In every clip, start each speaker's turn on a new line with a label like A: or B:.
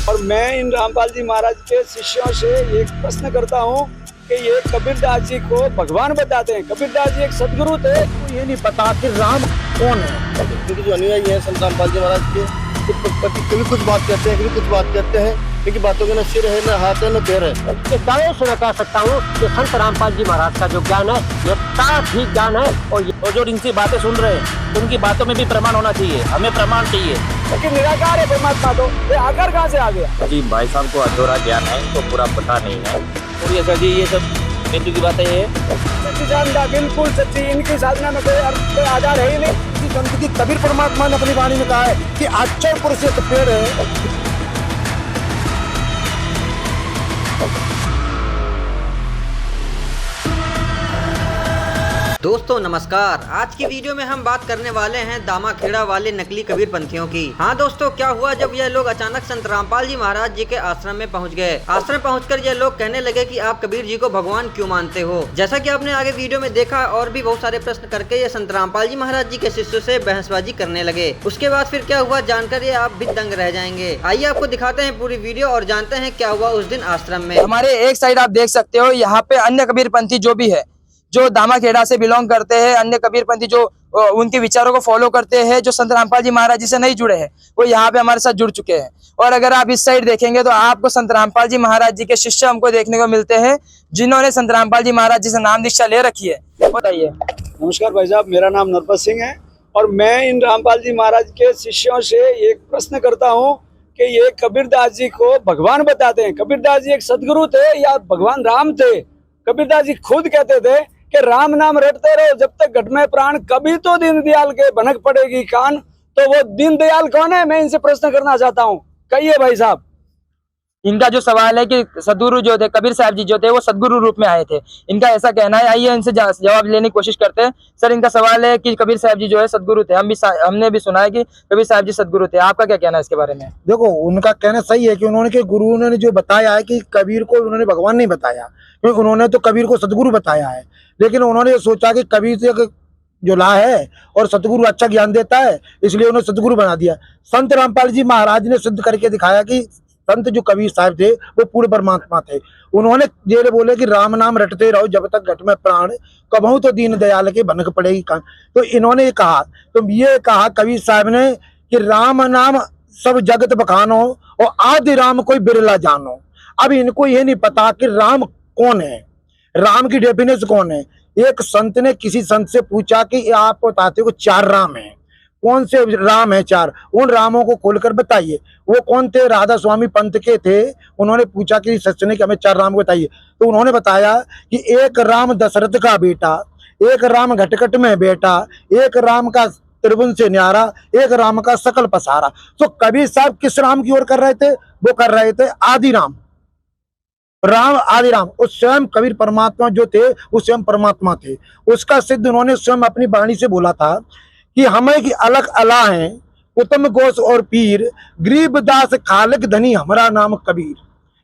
A: और मैं इन रामपाल जी महाराज के शिष्यों से एक प्रश्न करता हूँ कि ये कबीरदास जी को भगवान बताते हैं। कबीरदास जी एक सदगुरु थे।
B: तो ये नहीं पता कि राम कौन है।
C: क्योंकि जो अनुयायी है संत रामपाल जी महाराज के कभी कुछ बात कहते हैं, कभी कुछ बात कहते हैं, लेकिन बातों के न सिर है, न हाथ है, न पैर है।
B: ये दावे से मैं कह सकता हूँ कि संत रामपाल जी महाराज का जो ज्ञान है ये साफ ही ज्ञान है।
D: और जो इनकी बातें सुन रहे हैं तो उनकी बातों में भी प्रमाण होना चाहिए, हमें प्रमाण चाहिए।
A: लेकिन निराकार है परमात्मा, तो ये आकार कहाँ से आ गया?
D: जी भाई साहब को अधूरा ज्ञान है, इनको पूरा पता नहीं है। और ये सर जी ये सब बेतु की बातें है।
A: सच्ची जानता बिल्कुल सच्ची, इनकी साधना में कोई आधार है ही नहीं।
B: संत की कबीर परमात्मा ने अपनी वाणी में कहा है कि अक्षर पुरुष एक पेड़ है।
E: दोस्तों नमस्कार। आज की वीडियो में हम बात करने वाले हैं दामाखेड़ा वाले नकली कबीर पंथियों की। हाँ दोस्तों, क्या हुआ जब ये लोग अचानक संत रामपाल जी महाराज जी के आश्रम में पहुंच गए। आश्रम पहुंचकर ये लोग कहने लगे कि आप कबीर जी को भगवान क्यों मानते हो। जैसा कि आपने आगे वीडियो में देखा, और भी बहुत सारे प्रश्न करके ये संत रामपाल जी महाराज जी के शिष्यों से बहसबाजी करने लगे। उसके बाद फिर क्या हुआ जानकर ये आप भी दंग रह जाएंगे। आइए आपको दिखाते हैं पूरी वीडियो और जानते हैं क्या हुआ उस दिन आश्रम में।
F: हमारे एक साइड आप देख सकते हो, यहाँ पे अन्य कबीर पंथी जो भी है, जो दामाखेड़ा से बिलोंग करते हैं, अन्य कबीर पंथी जो उनके विचारों को फॉलो करते हैं, जो संत रामपाल जी महाराज जी से नहीं जुड़े हैं, वो यहाँ पे हमारे साथ जुड़ चुके हैं। और अगर आप इस साइड देखेंगे तो आपको संत रामपाल जी महाराज जी के शिष्य हमको देखने को मिलते हैं, जिन्होंने संत रामपाल जी महाराज जी से नाम दीक्षा ले रखी है। बताइए।
A: नमस्कार भाई साहब, मेरा नाम नरपत सिंह है और मैं इन रामपाल जी महाराज के शिष्यों से एक प्रश्न करता हूँ कि ये कबीरदास जी को भगवान बताते हैं। कबीरदास जी एक सदगुरु थे या भगवान राम थे? कबीरदास जी खुद कहते थे कि राम नाम रटते रहो जब तक घट में प्राण, कभी तो दीनदयाल के भनक पड़ेगी कान। तो वो दीनदयाल कौन है? मैं इनसे प्रश्न करना चाहता हूँ, कहिए भाई साहब।
F: इनका जो सवाल है कि सदगुरु जो थे, कबीर साहब जी जो थे, वो सदगुरु रूप में आए थे, इनका ऐसा कहना है। आइए इनसे जवाब लेने की कोशिश करते हैं। सर, इनका सवाल है कि कबीर साहब जी जो है सदगुरु थे। हमने भी सुना है कि कबीर साहब जी सदगुरु थे। आपका क्या कहना है इसके बारे में?
B: देखो, उनका कहना सही है कि उन्होंने के गुरुओं ने जो बताया है कि कबीर को उन्होंने भगवान नहीं बताया, क्योंकि उन्होंने तो कबीर को सदगुरु बताया है। लेकिन उन्होंने सोचा कि कबीर से जो ला है और सतगुरु अच्छा ज्ञान देता है, इसलिए उन्होंने सतगुरु बना दिया। संत रामपाल जी महाराज ने सिद्ध करके दिखाया कि संत जो कबीर साहब थे वो पूरे परमात्मा थे। उन्होंने ये बोले कि राम नाम रटते रहो जब तक घट में प्राण, कबहू तो दीन दयाल के भनक पड़ेगी कान। तो इन्होंने ये कहा, तो ये कहा कबीर साहब ने कि राम नाम सब जगत बखानो और आदि राम कोई बिरला जानो। अब इनको ये नहीं पता कि राम कौन है, राम की डेफिनेशन कौन है। एक संत ने किसी संत से पूछा कि आप बताते हो 4 राम हैं, कौन से राम है 4? उन रामों को खोलकर बताइए। वो कौन थे? राधा स्वामी पंथ के थे। उन्होंने पूछा कि सच ने कि हमें 4 राम बताइए। तो उन्होंने बताया कि एक राम दशरथ का बेटा, एक राम घटघट में बेटा, एक राम का त्रिभुवन से न्यारा, एक राम का सकल पसारा। तो कबीर साहब किस राम की ओर कर रहे थे? वो कर रहे थे आदि राम, राम आदि राम। उस स्वयं कबीर परमात्मा जो थे वो स्वयं परमात्मा थे। उसका सिद्ध उन्होंने स्वयं अपनी वाणी से बोला था कि हमें की अलग अला हैं उत्तम गोश और पीर, गरीबदास खालिक धनी हमारा नाम कबीर।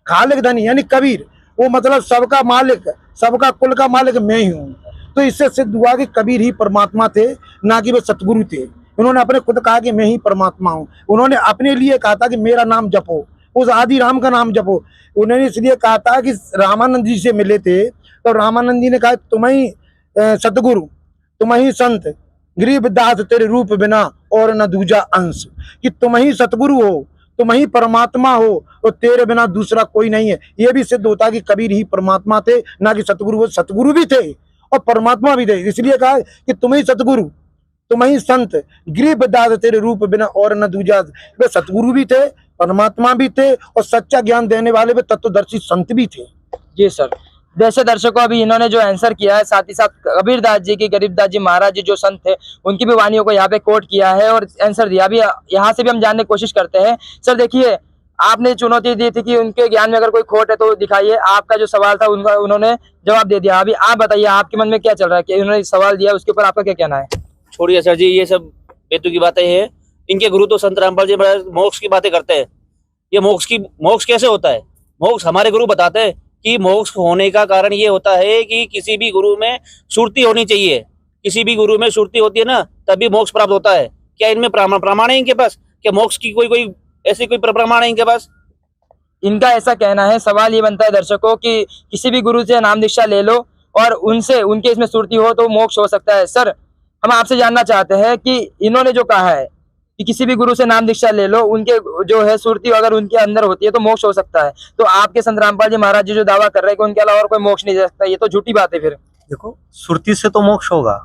B: खालिक धनी यानी कबीर, वो मतलब सबका मालिक, सबका कुल का मालिक मैं ही हूँ। तो इससे सिद्ध हुआ कि कबीर ही परमात्मा थे, ना कि वे सतगुरु थे। उन्होंने अपने खुद कहा कि मैं ही परमात्मा हूँ। उन्होंने अपने लिए कहा था कि मेरा नाम जपो, उस आदि राम का नाम जपो। उन्होंने इसलिए कहा था कि रामानंद जी से मिले थे, तो रामानंद जी ने कहा तुम ही सतगुरु, तुम ही संत, गरीबदास तेरे रूप बिना और न दूजा अंश। कि तुम ही सतगुरु हो, तुम ही परमात्मा हो और तेरे बिना दूसरा कोई नहीं है। ये भी सिद्ध होता कि कबीर ही परमात्मा थे, ना कि सतगुरु। वो सतगुरु भी थे और परमात्मा भी थे। इसलिए कहा कि तुम ही सतगुरु, तुम ही संत, गरीबदास तेरे रूप बिना और न दूजा। वे सतगुरु भी थे, परमात्मा भी थे और सच्चा ज्ञान देने वाले वे तत्वदर्शी संत भी थे।
F: जी सर। जैसे दर्शकों अभी इन्होंने जो आंसर किया है, साथ ही साथ कबीरदास जी की, गरीबदास जी महाराज जी जो संत थे, उनकी भी वाणियों को यहाँ पे कोट किया है और आंसर दिया भी। यहाँ से भी हम जानने की कोशिश करते हैं। सर देखिए, आपने चुनौती दी थी कि उनके ज्ञान में अगर कोई खोट है तो दिखाइए। आपका जो सवाल था उनका उन्होंने जवाब दे दिया। अभी आप बताइए, आपके मन में क्या चल रहा है कि उन्होंने सवाल दिया, उसके ऊपर आपका क्या कहना है?
D: छोड़िए सर जी, ये सब बेतु की बातें हैं। इनके गुरु तो संत रामपाल जी महाराज मोक्ष की बातें करते हैं। ये मोक्ष कैसे होता है? मोक्ष हमारे गुरु बताते हैं कि मोक्ष होने का कारण ये होता है कि किसी भी गुरु में सुरती होनी चाहिए। किसी भी गुरु में सुरती होती है ना, तभी मोक्ष प्राप्त होता है। क्या इनमें प्रमाण है इनके पास? क्या मोक्ष की कोई ऐसी कोई प्रमाण है इनके पास?
F: इनका ऐसा कहना है, सवाल ये बनता है दर्शकों कि किसी भी गुरु से नाम दीक्षा ले लो और उनसे उनके इसमें सुरती हो तो मोक्ष हो सकता है। सर, हम आपसे जानना चाहते हैं कि इन्होंने जो कहा है कि किसी भी गुरु से नाम दीक्षा ले लो, उनके जो है सुरती अगर उनके अंदर होती है तो मोक्ष हो सकता है, तो आपके संत रामपाल जी महाराज जी जो दावा कर रहे हैं कि उनके अलावा और कोई मोक्ष नहीं दे सकता, ये तो झूठी बात है। फिर
G: देखो, सुरती से तो मोक्ष होगा,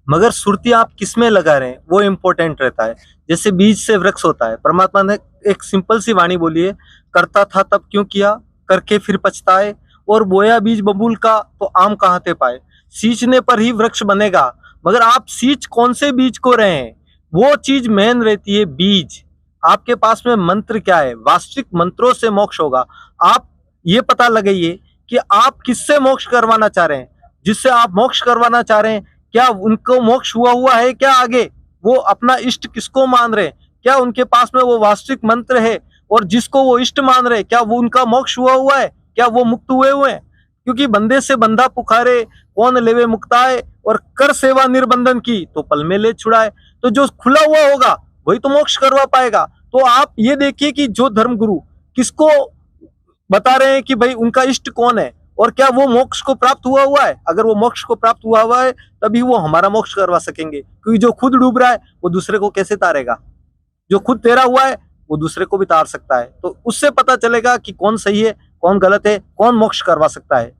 G: मगर सुरती आप किस में लगा रहे हैं वो इम्पोर्टेंट रहता है। जैसे बीज से वृक्ष होता है, परमात्मा ने एक सिंपल सी वाणी बोली है, करता था तब क्यों किया, करके फिर पछताए, और बोया बीज बबूल का तो आम कहाँ ते पाए। सींचने पर ही वृक्ष बनेगा, मगर आप सींच कौन से बीज को रहे हैं, वो चीज मेन रहती है बीज। आपके पास में मंत्र क्या है, वास्तविक मंत्रों से मोक्ष होगा। आप ये पता लगाइए कि आप किससे मोक्ष करवाना चाह रहे हैं। जिससे आप मोक्ष करवाना चाह रहे हैं, क्या उनको मोक्ष हुआ है क्या, आगे वो अपना इष्ट किसको मान रहे हैं, क्या उनके पास में वो वास्तविक मंत्र है, और जिसको वो इष्ट मान रहे हैं क्या वो उनका मोक्ष हुआ है, क्या वो मुक्त हुए हैं। क्योंकि बंदे से बंदा पुकारे कौन लेवे मुक्ताए, और कर सेवा निर्बंधन की तो पल में ले छुड़ाए। तो जो खुला हुआ होगा वही तो मोक्ष करवा पाएगा। तो आप ये देखिए कि जो धर्मगुरु किसको बता रहे हैं कि भाई उनका इष्ट कौन है, और क्या वो मोक्ष को प्राप्त हुआ है। अगर वो मोक्ष को प्राप्त हुआ है तभी वो हमारा मोक्ष करवा सकेंगे, क्योंकि जो खुद डूब रहा है वो दूसरे को कैसे तारेगा। जो खुद तेरा हुआ है वो दूसरे को भी तार सकता है। तो उससे पता चलेगा कि कौन सही है कौन गलत है, कौन मोक्ष करवा सकता है।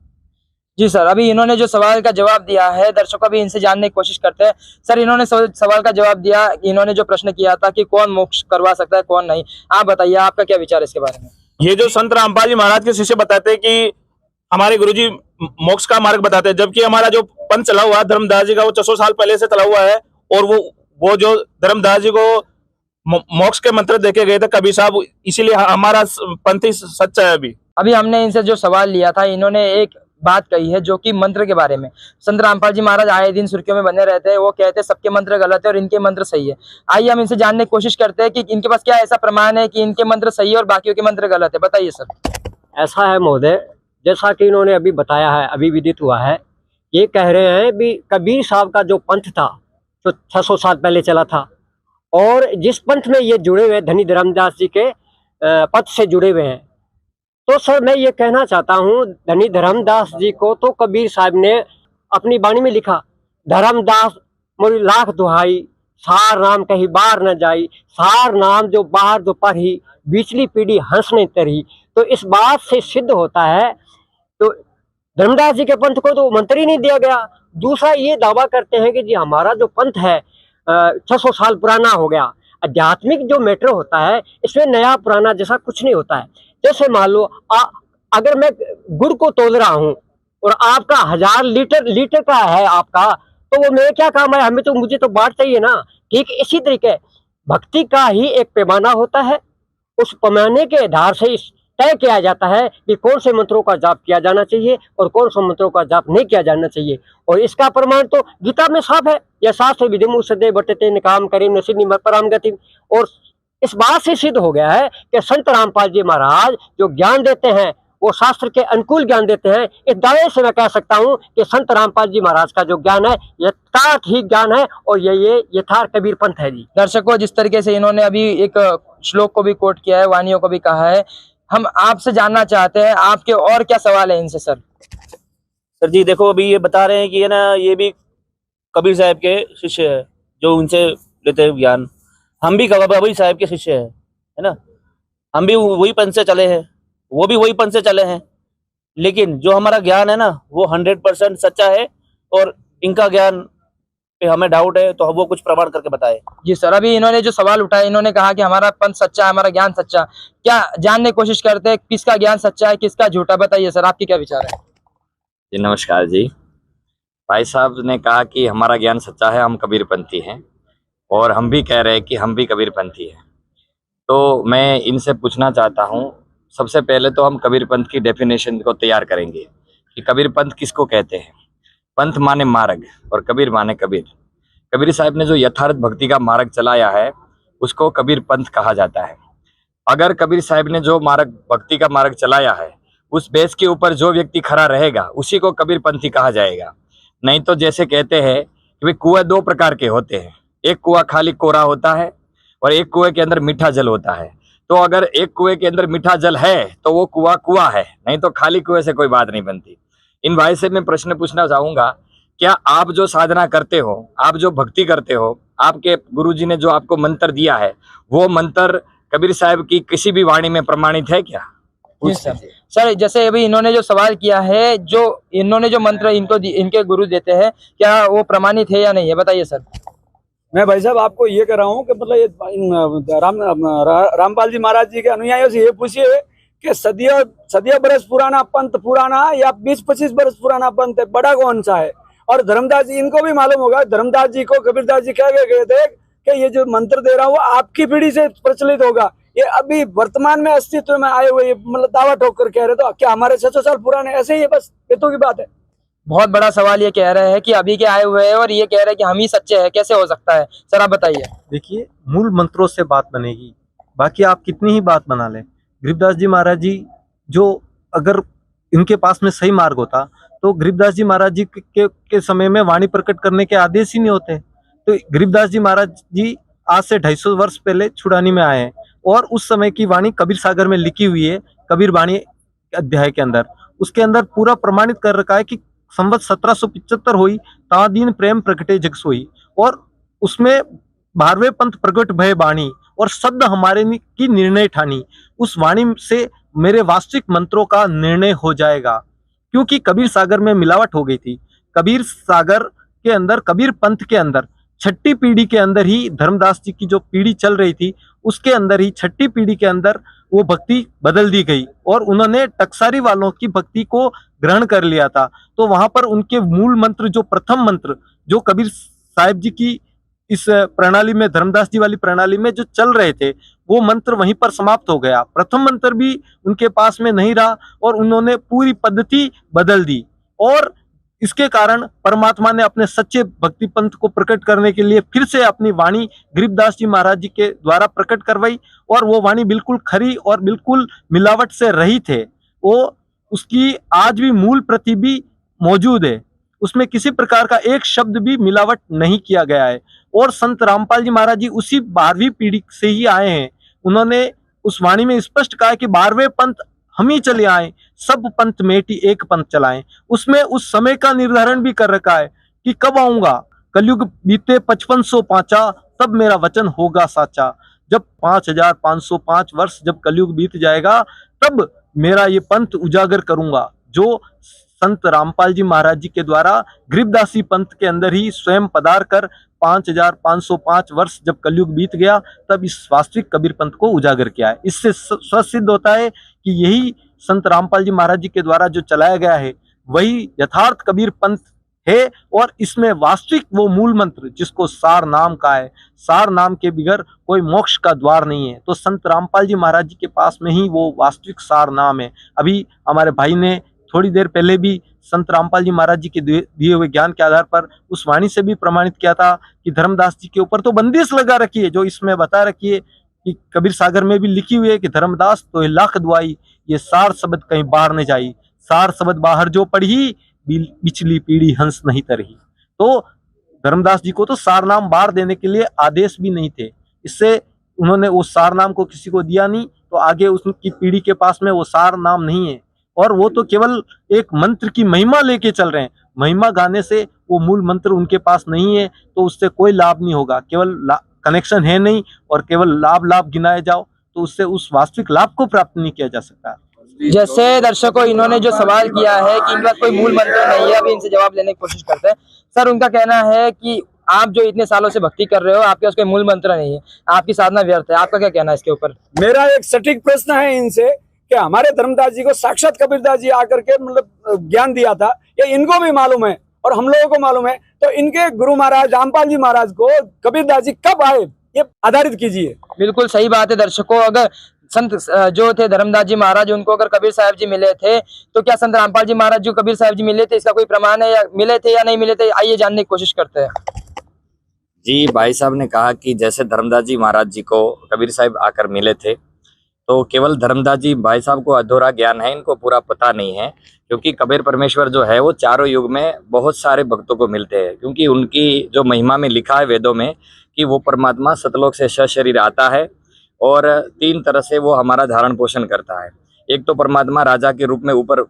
F: जी सर, अभी इन्होंने जो सवाल का जवाब दिया है, दर्शकों अभी इनसे जानने की कोशिश करते हैं। सर, इन्होंने सवाल का जवाब दिया, इन्होंने जो प्रश्न किया था कि कौन मोक्ष करवा सकता है कौन नहीं, आप बताइए आपका क्या विचार है इसके बारे में।
H: ये जो संत रामपाल जी महाराज के शिष्य बताते हैं कि हमारे गुरुजी मोक्ष का मार्ग बताते हैं, जबकि हमारा जो पंथ चला हुआ है धर्मदास जी का, वो 600 साल पहले से चला हुआ है। और वो जो धर्मदास जी को मोक्ष के मंत्र देके गए थे कबीर साहब, इसीलिए हमारा पंथ ही सच्चा है। अभी
F: हमने इनसे जो सवाल लिया था, इन्होंने एक बात कही है जो कि मंत्र के बारे में। संत रामपाल जी महाराज आए दिन सुर्खियों में बने रहते हैं, वो कहते हैं सबके मंत्र गलत है और इनके मंत्र सही है। आइए हम इनसे जानने की कोशिश करते हैं कि इनके पास क्या ऐसा प्रमाण है कि इनके मंत्र सही है और बाकियों के मंत्र गलत है। बताइए सर।
I: ऐसा है महोदय, जैसा कि इन्होंने अभी बताया है, अभी विदित हुआ है, ये कह रहे हैं भी कबीर साहब का जो पंथ था जो 600 साल पहले चला था, और जिस पंथ में ये जुड़े हुए धनी धर्मदास जी के पथ से जुड़े हुए हैं, तो सर मैं ये कहना चाहता हूँ, धनी धर्मदास जी को तो कबीर साहब ने अपनी वाणी में लिखा, धर्मदास मोरी लाख दुहाई, सार नाम कहीं बाहर न जाई, सार नाम जो बाहर जो पढ़ी, बिचली पीढ़ी हंस नहीं तरी। तो इस बात से सिद्ध होता है तो धर्मदास जी के पंथ को तो मंत्र ही नहीं दिया गया। दूसरा ये दावा करते हैं कि जी हमारा जो पंथ है 600 साल पुराना हो गया। आध्यात्मिक जो मैटर होता है इसमें नया पुराना जैसा कुछ नहीं होता है। जैसे मान लो अगर मैं गुड़ को तोल रहा हूँ और आपका 1000 लीटर का है आपका, तो वो मेरे क्या काम है, हमें तो मुझे तो बांट चाहिए ना। ठीक इसी तरीके भक्ति का ही एक पैमाना होता है, उस पैमाने के आधार से तय किया जाता है कि कौन से मंत्रों का जाप किया जाना चाहिए और कौन से मंत्रों का जाप नहीं किया जाना चाहिए। और इसका प्रमाण तो गीता में साफ है, यह शास्त्र विधिमु सदे बटते निकाम करीम नसीब पराम गति। और इस बात से सिद्ध हो गया है कि संत रामपाल जी महाराज जो ज्ञान देते हैं वो शास्त्र के अनुकूल ज्ञान देते हैं। इस दावे से मैं कह सकता हूँ कि संत रामपाल जी महाराज का जो ज्ञान है यथार्थ ही ज्ञान है और ये यथार्थ कबीर पंथ है। जी
F: दर्शकों, जिस तरीके से इन्होंने अभी एक श्लोक को भी कोट किया है, वाणियों को भी कहा है, हम आपसे जानना चाहते हैं आपके और क्या सवाल है इनसे। सर
D: जी देखो, अभी ये बता रहे हैं कि है ना, ये भी कबीर साहब के शिष्य है जो उनसे लेते हैं ज्ञान। हम भी कबीर साहब के शिष्य है ना, हम भी वही पंथ से चले हैं, वो भी वही पंथ से चले हैं। लेकिन जो हमारा ज्ञान है ना वो 100% सच्चा है, और इनका ज्ञान पे हमें डाउट है, तो वो कुछ प्रमाण करके बताए।
F: जी सर, अभी इन्होंने जो सवाल उठाया, इन्होंने कहा कि हमारा पंथ सच्चा है, हमारा ज्ञान सच्चा। क्या जानने की कोशिश करते हैं किसका ज्ञान सच्चा है किसका झूठा। बताइए सर, आपके क्या विचार है।
J: जी नमस्कार जी। भाई साहब ने कहा कि हमारा ज्ञान सच्चा है, हम कबीरपंथी हैं, और हम भी कह रहे हैं कि हम भी कबीरपंथी हैं। तो मैं इनसे पूछना चाहता हूँ, सबसे पहले तो हम कबीरपंथ की डेफिनेशन को तैयार करेंगे कि कबीरपंथ किसको कहते हैं। पंथ माने मार्ग और कबीर माने कबीर। कबीर साहब ने जो यथार्थ भक्ति का मार्ग चलाया है उसको कबीर पंथ कहा जाता है। अगर कबीर साहब ने जो मार्ग भक्ति का मार्ग चलाया है उस बेस के ऊपर जो व्यक्ति खड़ा रहेगा उसी को कबीर पंथी कहा जाएगा। नहीं तो जैसे कहते हैं कि भाई कुएं 2 प्रकार के होते हैं, एक कुआं खाली कोरा होता है और एक कुएं के अंदर मीठा जल होता है। तो अगर एक कुएं के अंदर मीठा जल है तो वो कुआं है, नहीं तो खाली कुएं से कोई बात नहीं बनती। इन भाई से मैं प्रश्न पूछना चाहूंगा, क्या आप जो साधना करते हो, आप जो भक्ति करते हो, आपके गुरुजी ने जो आपको मंत्र दिया है, वो मंत्र कबीर साहब की किसी भी वाणी में प्रमाणित है क्या?
F: सर जैसे अभी इन्होंने जो सवाल किया है, जो इन्होंने जो मंत्र इनके गुरु देते हैं, क्या वो प्रमाणित है या नहीं है, बताइए सर।
A: मैं भाई साहब आपको ये कह रहा हूँ कि मतलब ये रामपाल जी महाराज जी के अनुयायियों से ये पूछिए कि सदियों बरस पुराना पंथ पुराना या 20-25 बरस पुराना पंथ है, बड़ा कौन सा है? और धर्मदास जी, इनको भी मालूम होगा, धर्मदास जी को कबीरदास जी कह गए थे कि ये जो मंत्र दे रहा हूँ वो आपकी पीढ़ी से प्रचलित होगा, ये अभी वर्तमान में अस्तित्व में आए हुए, मतलब दावा ठोक कर कह रहे, तो क्या हमारे 600 साल पुराने ऐसे ही है? बस बेतों की बात है।
F: बहुत बड़ा सवाल ये कह रहे हैं कि अभी के आए हुए हैं और ये कह रहे हैं कि हम ही सच्चे हैं, कैसे हो सकता है? सर आप बताइए।
G: देखिए, मूल मंत्रों से बात बनेगी, बाकी आप कितनी ही बात बना लें। गरीबदास जी महाराज जी, जो अगर इनके पास में सही मार्ग होता तो गरीबदास जी महाराज जी के समय में वाणी प्रकट करने के आदेश ही नहीं होते। तो गरीबदास जी महाराज जी आज से 250 वर्ष पहले छुड़ानी में आए हैं और उस समय की वाणी कबीर सागर में लिखी हुई है, कबीर वाणी अध्याय के अंदर। उसके अंदर पूरा प्रमाणित कर रखा है कि संवत 1775 हुई ता दीन प्रेम प्रकटे जग सोई, और उसमें 12वें पंथ प्रगट भय बाणी और शब्द हमारे की निर्णय ठानी। उस वाणी से मेरे वास्तविक मंत्रों का निर्णय हो जाएगा, क्योंकि कबीर सागर में मिलावट हो गई थी। कबीर सागर के अंदर, कबीर पंथ के अंदर 6ठी पीढ़ी के अंदर ही धर्मदास जी की जो पीढ़ी चल रही थी, उसके अंदर ही 6ठी पीढ़ी के अंदर वो भक्ति बदल दी गई और उन्होंने टकसारी वालों की भक्ति को ग्रहण कर लिया था। तो वहां पर उनके मूल मंत्र, जो प्रथम मंत्र जो कबीर साहिब जी की इस प्रणाली में, धर्मदास जी वाली प्रणाली में जो चल रहे थे, वो मंत्र वहीं पर समाप्त हो गया। प्रथम मंत्र भी उनके पास में नहीं रहा और उन्होंने पूरी पद्धति बदल दी, और इसके कारण परमात्मा ने अपने सच्चे भक्ति पंथ को प्रकट करने के लिए फिर से अपनी वाणी गरीबदास जी महाराज जी के द्वारा प्रकट करवाई, और वो वाणी बिल्कुल खरी और बिल्कुल मिलावट से रहित है। वो उसकी आज भी मूल प्रति भी मौजूद है, उसमें किसी प्रकार का एक शब्द भी मिलावट नहीं किया गया है। और संत रामपाल जी महाराज जी उसी 12वीं पीढ़ी से ही आए हैं। उन्होंने उस वाणी में स्पष्ट कहा कि 12वें पंथ हम ही चले आए, सब पंथ मेटी एक पंथ चलाएं। उसमें उस समय का निर्धारण भी कर रखा है कि कब आऊंगा, कलयुग बीते 5500 पांचा, तब मेरा वचन होगा साचा। जब 5505 वर्ष जब कलयुग बीत जाएगा, तब मेरा ये पंथ उजागर करूंगा, जो संत रामपाल जी महाराज जी के द्वारा गरीबदासी पंथ के अंदर ही स्वयं पधार कर 5505 वर्ष जब कलयुग बीत गया, तब इस वास्तविक कबीर पंथ को उजागर किया है। इससे स्वसिद्ध होता है कि यही संत रामपाल जी महाराज जी के द्वारा जो चलाया गया है, वही यथार्थ कबीर पंथ है। और इसमें वास्तविक वो मूल मंत्र जिसको सार नाम का है, सार नाम के बिगर कोई मोक्ष का द्वार नहीं है। तो संत रामपाल जी महाराज जी के पास में ही वो वास्तविक सार नाम है। अभी हमारे भाई ने थोड़ी देर पहले भी संत रामपाल जी महाराज जी के दिए हुए ज्ञान के आधार पर उस वाणी से भी प्रमाणित किया था कि धर्मदास जी के ऊपर तो बंदिश लगा रखी है, जो इसमें बता रखी है कि कबीर सागर में भी लिखी हुई है कि धर्मदास तो लाख दुआई, ये सार शब्द कहीं बाहर न जाई, सार शब्द बाहर जो पढ़ी, बिचली पीढ़ी हंस नहीं तरही। तो धर्मदास जी को तो सार नाम बाहर देने के लिए आदेश भी नहीं थे, इससे उन्होंने वो सार नाम को किसी को दिया नहीं, तो आगे उसकी पीढ़ी के पास में वो सार नाम नहीं है। और वो तो केवल एक मंत्र की महिमा लेके चल रहे हैं, महिमा गाने से वो मूल मंत्र उनके पास नहीं है, तो उससे कोई लाभ नहीं होगा। केवल कनेक्शन है नहीं और केवल लाभ गिनाए जाओ तो उससे उस वास्तविक लाभ को प्राप्त नहीं किया जा सकता।
F: जैसे दर्शकों, इन्होंने जो सवाल किया है कि इनका कोई मूल मंत्र नहीं है, अभी इनसे जवाब लेने की कोशिश करते हैं। सर उनका कहना है कि आप जो इतने सालों से भक्ति कर रहे हो, आपके पास कोई मूल मंत्र नहीं है, आपकी साधना व्यर्थ है। आपका क्या कहना है इसके ऊपर?
A: मेरा एक सटीक प्रश्न है इनसे कि हमारे धर्मदास जी को साक्षात कबीरदास जी आकर के मतलब ज्ञान दिया था, ये इनको भी मालूम है और हम लोगों को मालूम है, तो इनके गुरु महाराज रामपाल जी महाराज को कबीरदास जी कब आए, ये आधारित कीजिए।
F: बिल्कुल सही बात है दर्शकों, अगर संत जो थे धर्मदास जी महाराज, उनको अगर कबीर साहब जी मिले थे, तो क्या संत रामपाल जी महाराज जो कबीर साहब जी मिले थे, इसका कोई प्रमाण है, या मिले थे या नहीं मिले थे? आइए जानने की कोशिश करते हैं।
J: जी, भाई साहब ने कहा कि जैसे धर्मदास जी महाराज जी को कबीर साहब आकर मिले थे, तो केवल धर्मदास जी भाई साहब को अधूरा ज्ञान है, इनको पूरा पता नहीं है, क्योंकि कबीर परमेश्वर जो है वो चारों युग में बहुत सारे भक्तों को मिलते हैं, क्योंकि उनकी जो महिमा में लिखा है वेदों में कि वो परमात्मा सतलोक से सशरीर आता है और 3 तरह से वो हमारा धारण पोषण करता है। एक तो परमात्मा राजा के रूप में ऊपर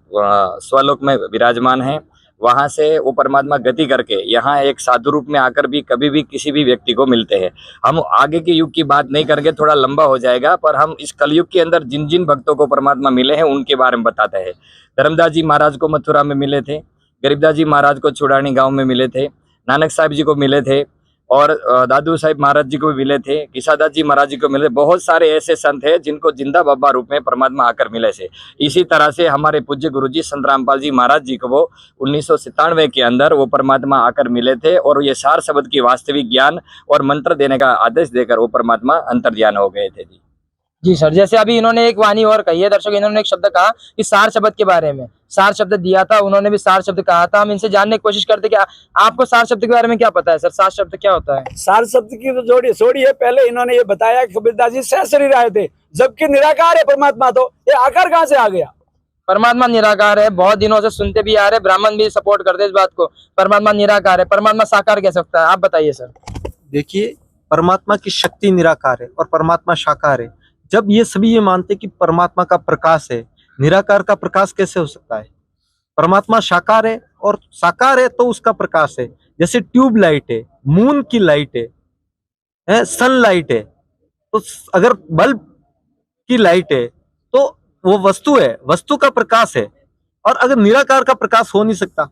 J: स्वलोक में विराजमान है, वहाँ से वो परमात्मा गति करके यहाँ एक साधु रूप में आकर भी कभी भी किसी भी व्यक्ति को मिलते हैं। हम आगे के युग की बात नहीं करेंगे, थोड़ा लंबा हो जाएगा, पर हम इस कलयुग के अंदर जिन जिन भक्तों को परमात्मा मिले हैं उनके बारे में बताते हैं। धर्मदास जी महाराज को मथुरा में मिले थे, गरीबदास जी महाराज को छुड़ानी गांव में मिले थे, नानक साहिब जी को मिले थे, और दादू साहिब महाराज जी को भी मिले थे, किसादास जी महाराज जी को मिले। बहुत सारे ऐसे संत हैं जिनको जिंदा बाबा रूप में परमात्मा आकर मिले थे। इसी तरह से हमारे पूज्य गुरुजी संत रामपाल जी महाराज जी को वो 1997 के अंदर वो परमात्मा आकर मिले थे, और ये सार शब्द की वास्तविक ज्ञान और मंत्र देने का आदेश देकर वो परमात्मा अंतर्ध्यान हो गए थे।
F: जी सर, जैसे अभी इन्होंने एक वाणी और कही है दर्शक, इन्होंने एक शब्द कहा कि सार शब्द के बारे में, सार शब्द दिया था, उन्होंने भी सार शब्द कहा था। हम इनसे जानने की कोशिश करते कि आपको सार शब्द के बारे में क्या पता है सर? सार शब्द क्या होता है?
A: सार शब्द की तो जोड़ी है। पहले इन्होंने ये बताया कि कबीरदास जी सहशरीर आए थे, जबकि निराकार है परमात्मा, तो ये आकार कहाँ से आ गया?
F: परमात्मा निराकार है, बहुत दिनों से सुनते भी आ रहे, ब्राह्मण भी सपोर्ट करते इस बात को, परमात्मा निराकार है, परमात्मा साकार कैसे सकता है? आप बताइए सर।
G: देखिए, परमात्मा की शक्ति निराकार है और परमात्मा साकार है। जब ये सभी ये मानते कि परमात्मा का प्रकाश है, निराकार का प्रकाश कैसे हो सकता है? परमात्मा साकार है और साकार है तो उसका प्रकाश है। जैसे ट्यूब लाइट है, मून की लाइट है, सनलाइट है, तो अगर बल्ब की लाइट है तो वो वस्तु है, वस्तु का प्रकाश है, और अगर निराकार का प्रकाश हो नहीं सकता,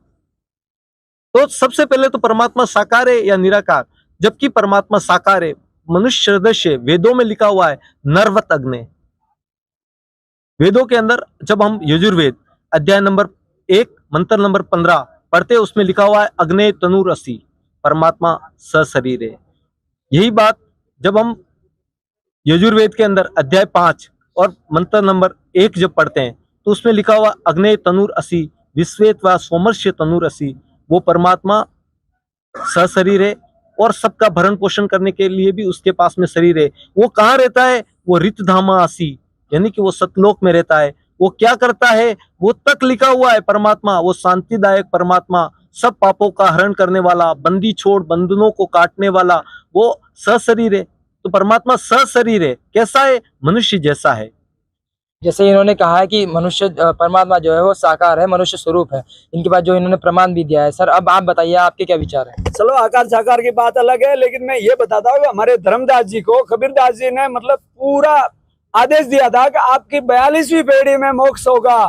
G: तो सबसे पहले तो परमात्मा साकार है या निराकार? जबकि परमात्मा साकार है। मनुष्य हृदय से वेदों में लिखा हुआ है नरवत अग्नि। वेदों के अंदर जब हम यजुर्वेद अध्याय नंबर 1 मंत्र नंबर 15 पढ़ते, उसमें लिखा हुआ है अग्नि तनुर असि, परमात्मा सशरीर है। यही बात जब हम यजुर्वेद के अंदर अध्याय 5 और मंत्र नंबर 1 जब पढ़ते हैं, तो उसमें लिखा हुआ अग्नि तनुर असि विश्वेत व सोमर्ष्य तनुर असि, वो परमात्मा सशरीर है और सबका भरण पोषण करने के लिए भी उसके पास में शरीर है। वो कहाँ रहता है? वो रितधामा आसी, यानी कि वो सतलोक में रहता है। वो क्या करता है? वो तक लिखा हुआ है परमात्मा, वो शांतिदायक परमात्मा, सब पापों का हरण करने वाला, बंदी छोड़ बंधनों को काटने वाला, वो सशरीर है। तो परमात्मा सशरीर है। कैसा है? मनुष्य जैसा है।
F: जैसे इन्होंने कहा है कि मनुष्य परमात्मा जो है वो साकार है, मनुष्य स्वरूप है, इनके पास जो इन्होंने प्रमाण भी दिया है। सर अब आप बताइए, आपके क्या विचार है?
A: चलो आकार साकार की बात अलग है, लेकिन मैं ये बताता हूँ हमारे धर्मदास जी को कबीरदास जी ने मतलब पूरा आदेश दिया था कि आपकी 42वीं पीढ़ी में मोक्ष होगा।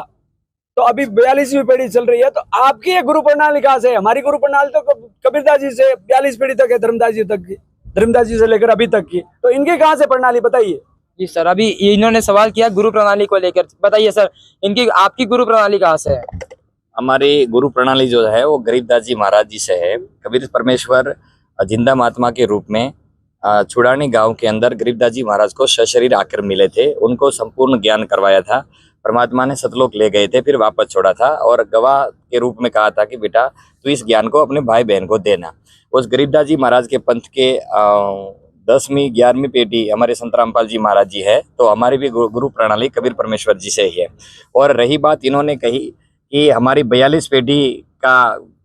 A: तो अभी 42वीं पीढ़ी चल रही है, तो आपकी ये गुरु प्रणाली कहाँ से? हमारी गुरु प्रणाली तो कबीरदास जी से 42 पीढ़ी तक है, धर्मदास जी तक की, धर्मदास जी से लेकर अभी तक की। तो इनकी कहाँ से प्रणाली बताइए?
F: जी सर, अभी इन्होंने सवाल किया गुरु प्रणाली को लेकर, बताइए सर इनकी आपकी गुरु प्रणाली कहाँ से है?
J: हमारी गुरु प्रणाली जो है वो गरीबदास जी महाराज जी से है। कबीर परमेश्वर जिंदा महात्मा के रूप में छुड़ानी गांव के अंदर गरीबदास जी महाराज को सशरीर आकर मिले थे। उनको संपूर्ण ज्ञान करवाया था, परमात्मा ने सतलोक ले गए थे, फिर वापस छोड़ा था और गवाह के रूप में कहा था कि बेटा तू इस ज्ञान को अपने भाई बहन को देना। उस गरीबदास जी महाराज के पंथ के 10वीं 11वीं पीढ़ी हमारे संत रामपाल जी महाराज जी है, तो हमारी भी गुरु प्रणाली कबीर परमेश्वर जी से ही है। और रही बात इन्होंने कही कि हमारी 42 पीढ़ी का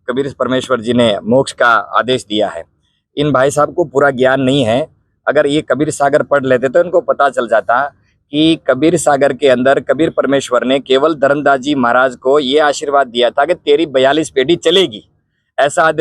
J: कबीर परमेश्वर जी ने मोक्ष का आदेश दिया है। इन भाई साहब को पूरा ज्ञान नहीं है। अगर ये कबीर सागर पढ़ लेते तो इनको पता चल जाता कि कबीर सागर के अंदर कबीर परमेश्वर ने केवल धर्मदास जी महाराज को ये आशीर्वाद दिया था कि तेरी 42 पीढ़ी चलेगी। ऐसा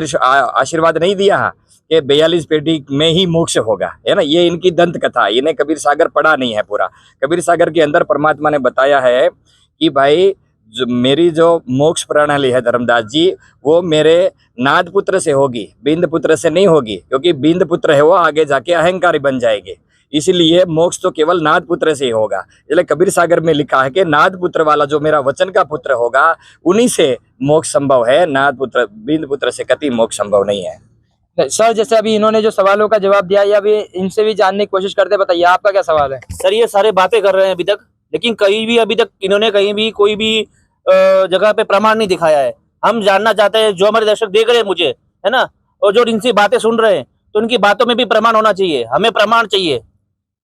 J: आशीर्वाद नहीं दिया कि 42 पीढ़ी में ही मोक्ष होगा, है ना। ये इनकी दंत कथा, इन्हें कबीर सागर पढ़ा नहीं है पूरा। कबीर सागर के अंदर परमात्मा ने बताया है कि भाई मेरी जो मोक्ष प्रणाली है धर्मदास जी, वो मेरे नाद पुत्र से होगी, बिंद पुत्र से नहीं होगी, क्योंकि बिंद पुत्र है वो आगे जाके अहंकारी बन जाएंगे। इसीलिए मोक्ष तो केवल नाद पुत्र से ही होगा। इसलिए कबीर सागर में लिखा है कि नाद पुत्र वाला जो मेरा वचन का पुत्र होगा उन्हीं से मोक्ष संभव है, नाद पुत्र बिंद पुत्र से कभी मोक्ष संभव नहीं है।
F: सर जैसे अभी इन्होंने जो सवालों का जवाब दिया, या अभी इनसे भी जानने की कोशिश करते, बताइए आपका क्या सवाल है?
D: सर ये सारे बातें कर रहे हैं अभी तक, लेकिन कहीं भी अभी तक इन्होंने कहीं भी कोई भी जगह पे प्रमाण नहीं दिखाया है। हम जानना चाहते हैं, जो हमारे दर्शक देख रहे हैं मुझे, है ना, और जो इनसे बातें सुन रहे हैं, तो उनकी बातों में भी प्रमाण होना चाहिए। हमें प्रमाण चाहिए।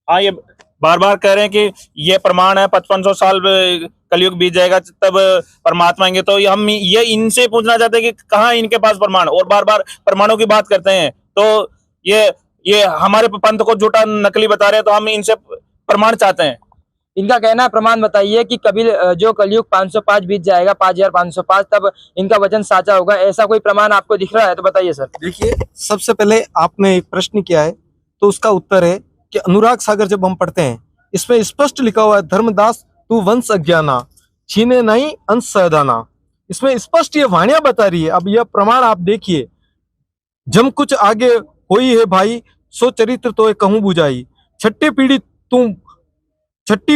H: हाँ, ये बार बार कह रहे हैं कि ये प्रमाण है, 5500 साल कलयुग बीत जाएगा तब परमात्मा आएंगे। तो हम ये इनसे पूछना चाहते हैं कि कहाँ इनके पास प्रमाण, और बार बार प्रमाणों की बात करते हैं। तो ये हमारे पंथ को झूठा नकली बता रहे हैं, तो हम इनसे प्रमाण चाहते हैं।
F: इनका कहना है, प्रमाण बताइए कि कबीर जो कलयुग 505 बीत जाएगा, 5505, तब इनका वचन साचा होगा, ऐसा कोई प्रमाण आपको दिख रहा है तो बताइए सर।
G: देखिए, सबसे पहले आपने एक प्रश्न किया है तो उसका उत्तर है कि अनुराग सागर जब हम पढ़ते हैं इसमें स्पष्ट लिखा हुआ है, धर्मदास तू वंश अज्ञाना छीने नहीं अंश सहदाना। इसमें स्पष्ट ये वाणियां बता रही है। अब यह प्रमाण आप देखिए, जम कुछ आगे होई है भाई, सो चरित्र तो कहूं बुझाई, छठी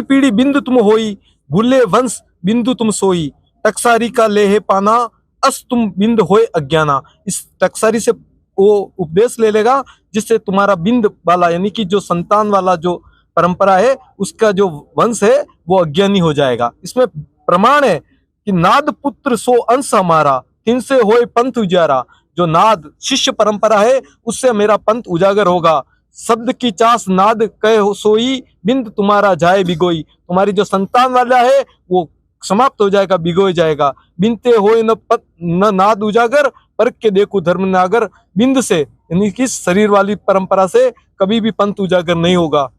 G: पीढ़ी बिंदु तुम होई, भूले वंश बिंदु तुम सोई, टकसारी का ले है पाना, अस तुम बिंद होए अज्ञाना। इस टकसारी से वो उपदेश ले लेगा जिससे तुम्हारा बिंद वाला यानी कि जो संतान वाला जो परंपरा है उसका जो वंश है वो अज्ञानी हो जाएगा। इसमें प्रमाण है कि नाद पुत्र सो अंश हमारा, तिनसे होए पंथ उजारा। जो नाद शिष्य परंपरा है उससे मेरा पंथ उजागर होगा। शब्द की चास नाद कह सोई, बिंद तुम्हारा जाए बिगोई। तुम्हारी जो संतान वाला है वो समाप्त हो जाएगा, बिगोई जाएगा। बिनते होए न नाद उजागर, परख के देखो धर्म नागर। बिंद से यानी कि शरीर वाली परंपरा से कभी भी पंथ उजागर नहीं होगा।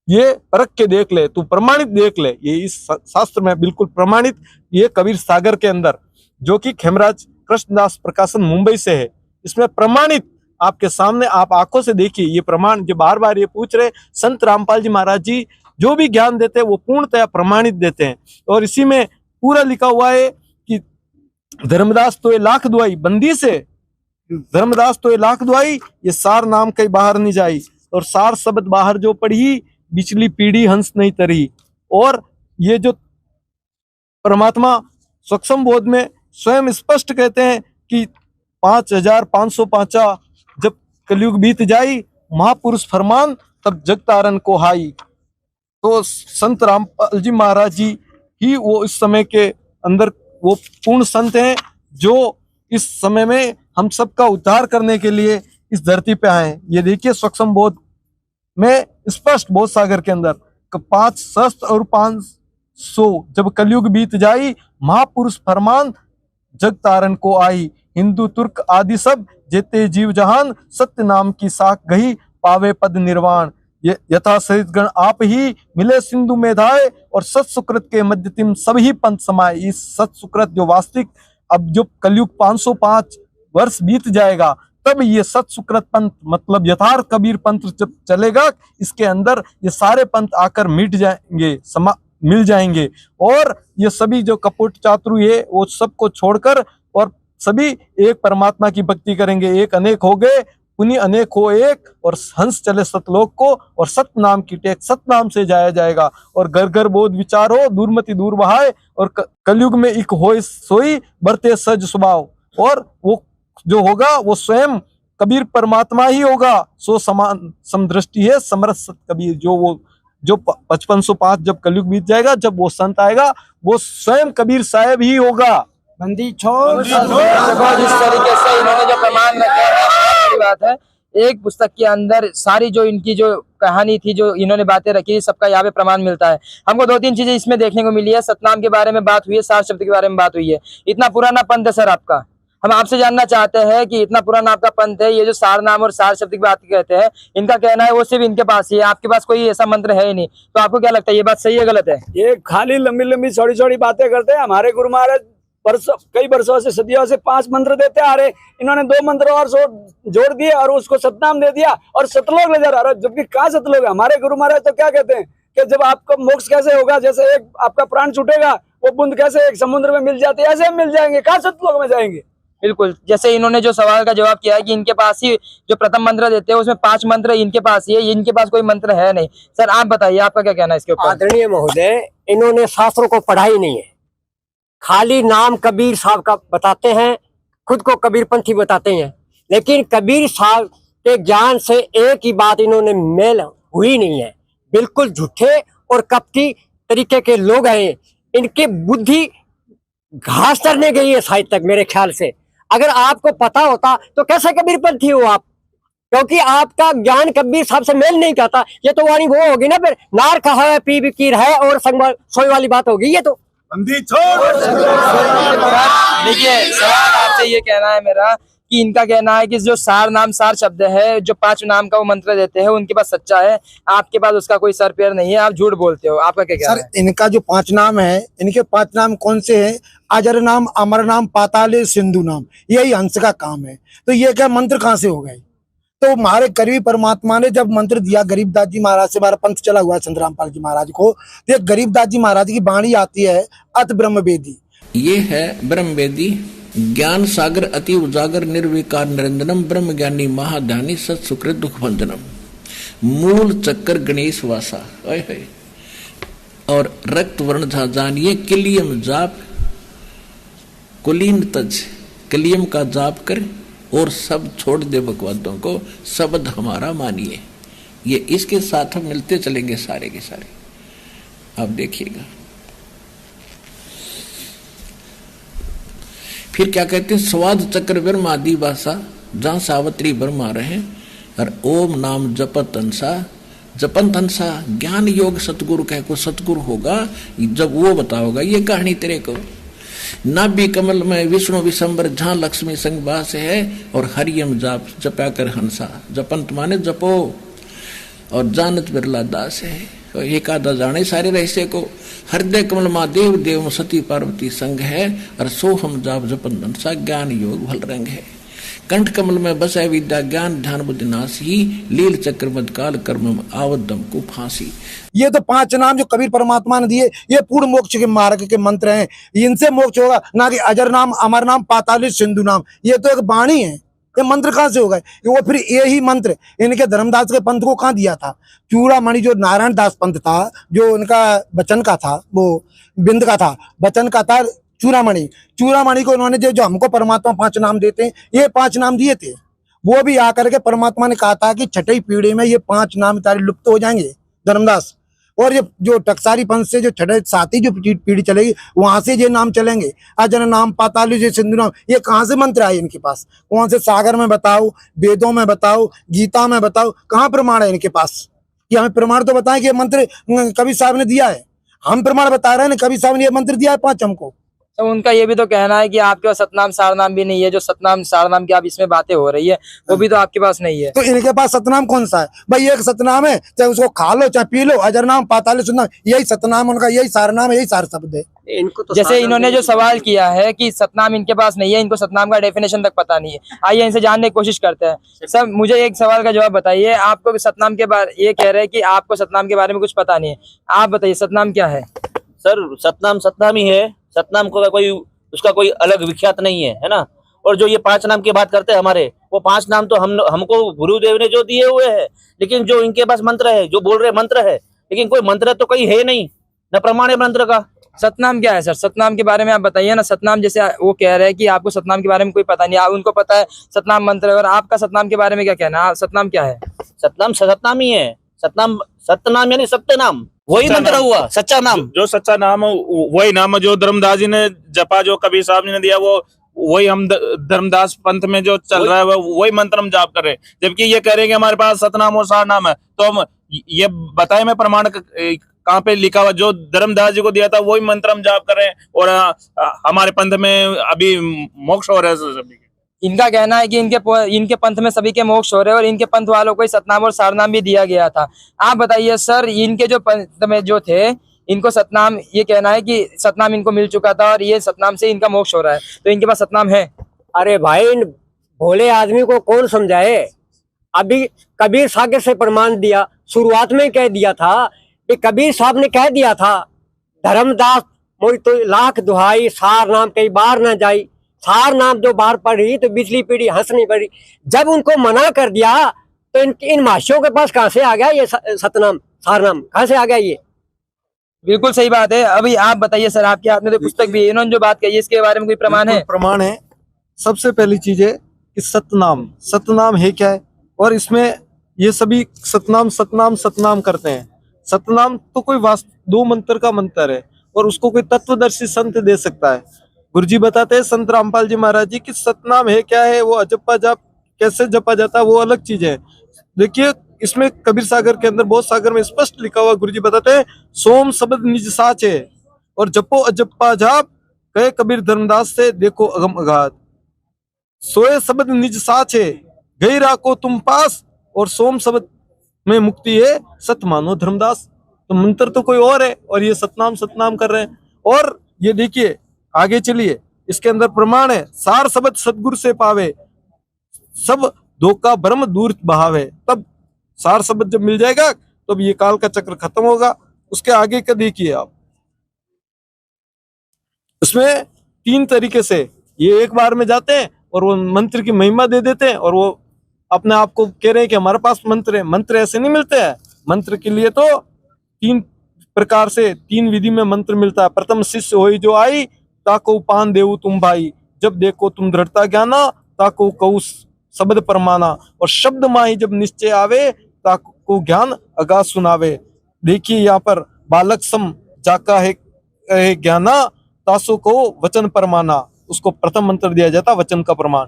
G: ये परख के देख ले, तू प्रमाणित देख ले। ये इस शास्त्र में बिल्कुल प्रमाणित, ये कबीर सागर के अंदर जो कि खेमराज कृष्णदास प्रकाशन मुंबई से है, इसमें प्रमाणित आपके सामने, आप आंखों से देखिए ये प्रमाण। जो बार बार ये पूछ रहे, संत रामपाल जी महाराज जी जो भी ज्ञान देते हैं वो पूर्णतया प्रमाणित देते हैं। और इसी में पूरा लिखा हुआ है कि धर्मदास तो ये लाख दुआई, बंदी से धर्मदास तो ये लाख दुआई, ये सार नाम कहीं बाहर नहीं जाई। और सार शब्द बाहर जो पढ़ी, बिचली पीढ़ी हंस नहीं तरी। और ये जो परमात्मा सूक्ष्म बोध में स्वयं स्पष्ट कहते हैं कि 5505 जब कलयुग बीत जाई, महापुरुष फरमान तब जग तारन को हाई। तो संत रामपाल जी महाराज जी ही वो इस समय के अंदर वो पूर्ण संत हैं जो इस समय में हम सबका उद्धार करने के लिए इस धरती पे आए। ये देखिए सूक्ष्म बोध में स्पष्ट बोध सागर के अंदर 5 सहस्त्र और 500 जब कलयुग बीत जाई, महापुरुष फरमान जग तारन को आई। हिंदू तुर्क आदि सब जेते जीव जहान, सत्य नाम की साख गही पावे पद निर्वाण। यथा सहित गण आप ही मिले सिंधु में धाये, और सत सुकृत के मध्य तिम सभी पंथ समाये। इस सत सुकृत जो वास्तविक अब जो कलयुग 505 वर्ष बीत जाएगा तब ये सत सुकृत पंथ मतलब यथार्थ कबीर पंथ जब चलेगा, इसके अंदर ये सारे पंथ आकर मिट जाएंगे, मिल जाएंगे। और ये सभी जो कपट चातुर है वो सबको छोड़कर और सभी एक परमात्मा की भक्ति करेंगे। एक अनेक हो गए, उन्हीं अनेक हो एक, और हंस चले सतलोक को, और सत्य नाम की टेक सत नाम से जाया जाएगा। और घर घर बोध विचार हो, दूरमति दूर बहाए, और कलयुग में एक हो सोई बरते सज स्वभाव। और वो जो होगा वो स्वयं कबीर परमात्मा ही होगा। सो समान समदृष्टि है समरस सत कबीर। जो वो जो 5505 जब कलयुग बीत जाएगा, जब वो संत आएगा, वो स्वयं कबीर साहब ही होगा।
B: बंदी छोड़
F: जिस तरीके से इन्होंने जो प्रमाण रखे हैं, बहुत बड़ी बात है। एक पुस्तक के अंदर सारी जो इनकी जो कहानी थी, जो इन्होंने बातें रखी, सबका यहाँ पे प्रमाण मिलता है। हमको 2-3 चीजें इसमें देखने को मिली है। सतनाम के बारे में बात हुई है, 7 शब्द के बारे में बात हुई है। इतना पुराना पंथ है सर आपका, हम आपसे जानना चाहते हैं कि इतना पुराना आपका पंथ है, ये जो सार नाम और सार शब्द की बात कहते हैं, इनका कहना है वो सिर्फ इनके पास ही है, आपके पास कोई ऐसा मंत्र है ही नहीं। तो आपको क्या लगता है, ये बात सही है गलत है?
A: ये खाली लंबी लंबी छोटी छोटी बातें करते हैं। हमारे गुरु महाराज कई वर्षों से सदियों से 5 मंत्र देते आ रहे, इन्होंने 2 मंत्र और जोड़ दिए और उसको सतनाम दे दिया और सतलोक ले जा रहा है। जबकि कहाँ सतलोक है? हमारे गुरु महाराज तो क्या कहते हैं कि जब आपको मोक्ष कैसे होगा, जैसे एक आपका प्राण छूटेगा वो बूंद कैसे एक समुद्र में मिल जाती है, ऐसे हम मिल जाएंगे, कहाँ सतलोक में जाएंगे।
F: बिल्कुल, जैसे इन्होंने जो सवाल का जवाब किया है कि इनके पास ही जो प्रथम मंत्र देते हैं उसमें 5 मंत्र इनके पास ही है, इनके पास कोई मंत्र है नहीं। सर आप बताइए, आपका क्या कहना है इसके ऊपर?
I: आदरणीय महोदय, इन्होंने शास्त्रों को पढ़ा ही नहीं है, खाली नाम कबीर साहब का बताते हैं, खुद को कबीरपंथी बताते हैं, लेकिन कबीर साहब के ज्ञान से एक ही बात इन्होंने मेल हुई नहीं है। बिल्कुल झूठे और कपटी तरीके के लोग हैं। इनकी बुद्धि घास चरने गई है शायद तक, मेरे ख्याल से। अगर आपको पता होता तो कैसे कबीरपंथी हो आप, क्योंकि आपका ज्ञान कबीर साहब से मेल नहीं खाता। ये तो वाणी वो होगी ना, फिर नार कहा है पी बिकीर है और संग सोई वाली बात होगी। ये तो
F: देखिए, सवाल आपसे ये कहना है मेरा कि इनका कहना है कि जो सार नाम सार शब्द है, जो 5 नाम का वो मंत्र देते हैं, उनके पास सच्चा है, आपके पास उसका कोई सर पैर नहीं है, आप झूठ बोलते हो। आपका क्या कहना
B: सर
F: है?
B: इनका जो 5 नाम है, इनके 5 नाम कौन से हैं? अजर नाम, अमर नाम, पाताल, सिंधु नाम, यही हंस का काम है। तो ये क्या मंत्र कहाँ से हो गए? तो हमारे करीबी परमात्मा ने जब मंत्र दिया गरीबदास जी महाराज से, हमारा पंथ चला हुआ है संत रामपाल जी महाराज को, तो गरीबदास जी महाराज की वाणी आती है अत ब्रह्म वेदी।
K: ये है ब्रह्म वेदी, ज्ञान सागर अति उजागर निर्विकार निरंजनम ब्रह्म ज्ञानी महाध्यानी सत सुकृत दुख भंजनम मूल चक्कर गणेश वासा और रक्त वर्ण झाजान। ये किलियम जाप कुलीन तज, किलियम का जाप कर और सब छोड़ दे बकवादों को, शब्द हमारा मानिए। ये इसके साथ हम मिलते चलेंगे सारे के सारे, आप देखिएगा। फिर क्या कहते हैं, स्वाद चक्र ब्रह्म आदि भाषा जहां सावित्री ब्रह्म आ रहे हैं, और ओम नाम जपत अंसा, जपन तंसा ज्ञान योग सतगुरु कह को सतगुरु होगा जब वो बताओगा ये कहानी तेरे को। नाभि कमल में विष्णु विशंबर जहां लक्ष्मी संग वास है, और हरियम जाप जपा कर हंसा, जपंत माने जपो, और जानत बिरला दास है। और एकादा जाने सारे रहस्य को, हृदय कमल माँ देव देव सती पार्वती संग है, और सो हम जाप जपन हंसा ज्ञान योग भल रंग है। कंठ कमल में बसे विद्या ज्ञान ध्यान बुद्धि नासी, लील चक्र मदकाल कर्म आवदम को फांसी।
B: ये तो 5 नाम जो कबीर परमात्मा ने दिए, ये पूर्ण मोक्ष के मार्ग के मंत्र हैं, इनसे मोक्ष होगा, ना कि अजर नाम, अमर नाम, पाताल, सिंधु नाम। ये तो एक वाणी है, ये मंत्र कहाँ से हो गए? वो फिर यही मंत्र इनके धर्मदास के पंथ को कहाँ दिया था? चूड़ामणि जो नारायण दास पंथ था, जो उनका वचन का था, वो बिंद का था, वचन का था चूड़ामणि। चूड़ामणि को उन्होंने जो हमको परमात्मा 5 नाम देते हैं, ये 5 नाम दिए थे। वो भी आकर के परमात्मा ने कहा था कि 6ठी पीढ़ी में ये 5 नाम तारे लुप्त हो जाएंगे धर्मदास, और ये जो टकसारी पंथ से जो 6ठी जो पीढ़ी चलेगी, वहां से ये नाम चलेंगे। अजर नाम, पाताल, सिंधु नाम, ये कहाँ से मंत्र आए इनके पास? कौन से सागर में बताओ, वेदों में बताओ, गीता में बताओ, कहाँ प्रमाण है इनके पास? कि हमें प्रमाण तो बताएं कि ये मंत्र कबीर साहब ने दिया है। हम प्रमाण बता रहे हैं, कबीर साहब ने ये मंत्र दिया है 5 हमको।
F: तो उनका ये भी तो कहना है कि आपके पास सतनाम सारनाम भी नहीं है, जो सतनाम सारनाम की आप इसमें बातें हो रही है वो भी तो आपके पास नहीं है।
B: तो इनके पास सतनाम कौन सा है भाई? एक सतनाम है, चाहे उसको खा लो चाहे पी लो, अजर नाम, पाताल, सिंधु नाम, यही सतनाम उनका, यही सारनाम है, यही सार शब्द है।
I: इनको तो
F: जैसे इन्होंने जो सवाल किया है कि सतनाम इनके पास नहीं है, इनको सतनाम का डेफिनेशन तक पता नहीं है, आइए इनसे जानने की कोशिश करते हैं। सर मुझे एक सवाल का जवाब बताइए, आपको सतनाम के बारे, ये कह रहे हैं कि आपको सतनाम के बारे में कुछ पता नहीं है, आप बताइए सतनाम क्या है?
D: सर सतनाम सतनाम ही है, सतनाम को कोई उसका कोई अलग विख्यात नहीं है, है ना। और जो ये 5 नाम की बात करते हैं हमारे, वो 5 नाम तो हमको गुरुदेव ने जो दिए हुए हैं, लेकिन जो इनके पास मंत्र है, जो बोल रहे मंत्र है, लेकिन कोई मंत्र तो कहीं है नहीं, न प्रमाण है मंत्र का।
F: सतनाम क्या है सर? सतनाम के बारे में आप बताइए ना। सतनाम जैसे वो कह रहे हैं कि आपको सतनाम के बारे में कोई पता नहीं, आप उनको पता है सतनाम मंत्र है, और आपका सतनाम के बारे में क्या कहना है? सतनाम क्या है?
D: सतनाम सतनाम ही है, सतनाम सतनाम यानी सत्य नाम, वही मंत्र हुआ सच्चा नाम।
H: जो सच्चा नाम वही नाम जो धर्मदास जी ने जपा, जो कबीर साहब जी ने दिया, वो वही हम धर्मदास पंथ में जो चल रहा है वही मंत्र हम जाप कर रहे हैं। जबकि ये कह रहे हैं कि हमारे पास सतनाम और सार नाम है, तो हम ये बताए मैं प्रमाण कहाँ पे लिखा हुआ? जो धर्मदास जी को दिया था वही मंत्र हम जाप कर रहे हैं, और हमारे पंथ में अभी मोक्ष हो रहा है सभी।
F: इनका कहना है कि इनके पंथ में सभी के मोक्ष हो रहे हैं, और इनके पंथ वालों को सतनाम और सारनाम भी दिया गया था। आप बताइए सर, इनके जो पंथ में जो थे, इनको सतनाम, ये कहना है कि सतनाम इनको मिल चुका था और ये सतनाम से इनका मोक्ष हो रहा है, तो इनके पास सतनाम है?
I: अरे भाई, इन भोले आदमी को कौन समझाए? अभी कबीर सागर से प्रमाण दिया, शुरुआत में कह दिया था कि कबीर साहब ने कह दिया था, धर्मदास मोई तो लाख दुहाई, सार नाम कई बार ना जाई। सार नाम जो बार पढ़ी तो पिछली पीढ़ी हंस नहीं पड़ी। जब उनको मना कर दिया तो इन माशियों के पास कहाँ से आ गया ये सतनाम सार नाम, कहाँ से आ गया ये?
F: बिल्कुल सही बात है। अभी आप बताइए सर, आपके हाथ में तो पुस्तक भी है, इन्होंने जो बात कही इसके बारे में कोई प्रमाण है?
G: प्रमाण है। सबसे पहली चीज है कि सतनाम है क्या है, और इसमें ये सभी सतनाम सतनाम सतनाम करते हैं। सतनाम तो कोई 2 मंत्र का मंत्र है, और उसको कोई तत्वदर्शी संत दे सकता है। गुरुजी बताते हैं संत रामपाल जी महाराज जी कि सतनाम है क्या है, वो अजप्पा जाप कैसे जपा जाता है वो अलग चीज है। देखिए इसमें कबीर सागर के अंदर बहुत सागर में स्पष्ट लिखा हुआ, गुरुजी बताते हैं सोम शब्द निज साच है, और जपो अजप्पा जाप कहे कबीर धर्मदास से देखो अगम अगाध। सोए शब्द निज साचे, गई राको तुम पास, और सोम शब्द में मुक्ति है, सत मानो धर्मदास। तो मंत्र तो कोई और है और ये सतनाम सतनाम कर रहे हैं। और ये देखिए आगे चलिए, इसके अंदर प्रमाण है, सार शब्द सतगुरु से पावे, सब धोखा भ्रम दूर बहावे। तब सार शब्द जब मिल जाएगा तब ये काल का चक्र खत्म होगा। उसके आगे का देखिए आप, उसमें 3 तरीके से ये एक बार में जाते हैं और वो मंत्र की महिमा दे देते हैं और वो अपने आप को कह रहे हैं कि हमारे पास मंत्र है। मंत्र ऐसे नहीं मिलते हैं। मंत्र के लिए तो 3 प्रकार से 3 विधि में मंत्र मिलता है। प्रथम शिष्य होई जो आई, ताको पान देऊ तुम भाई, जब देखो तुम दृढ़ता ज्ञाना, ताको कहू शब्द परमाना, और शब्द माही जब निश्चय आवे, ताको ज्ञान अगा सुनावे। देखिए यहाँ पर बालक सम जाका है ज्ञाना, तासो को वचन परमाना, उसको प्रथम मंत्र दिया जाता वचन का प्रमाण।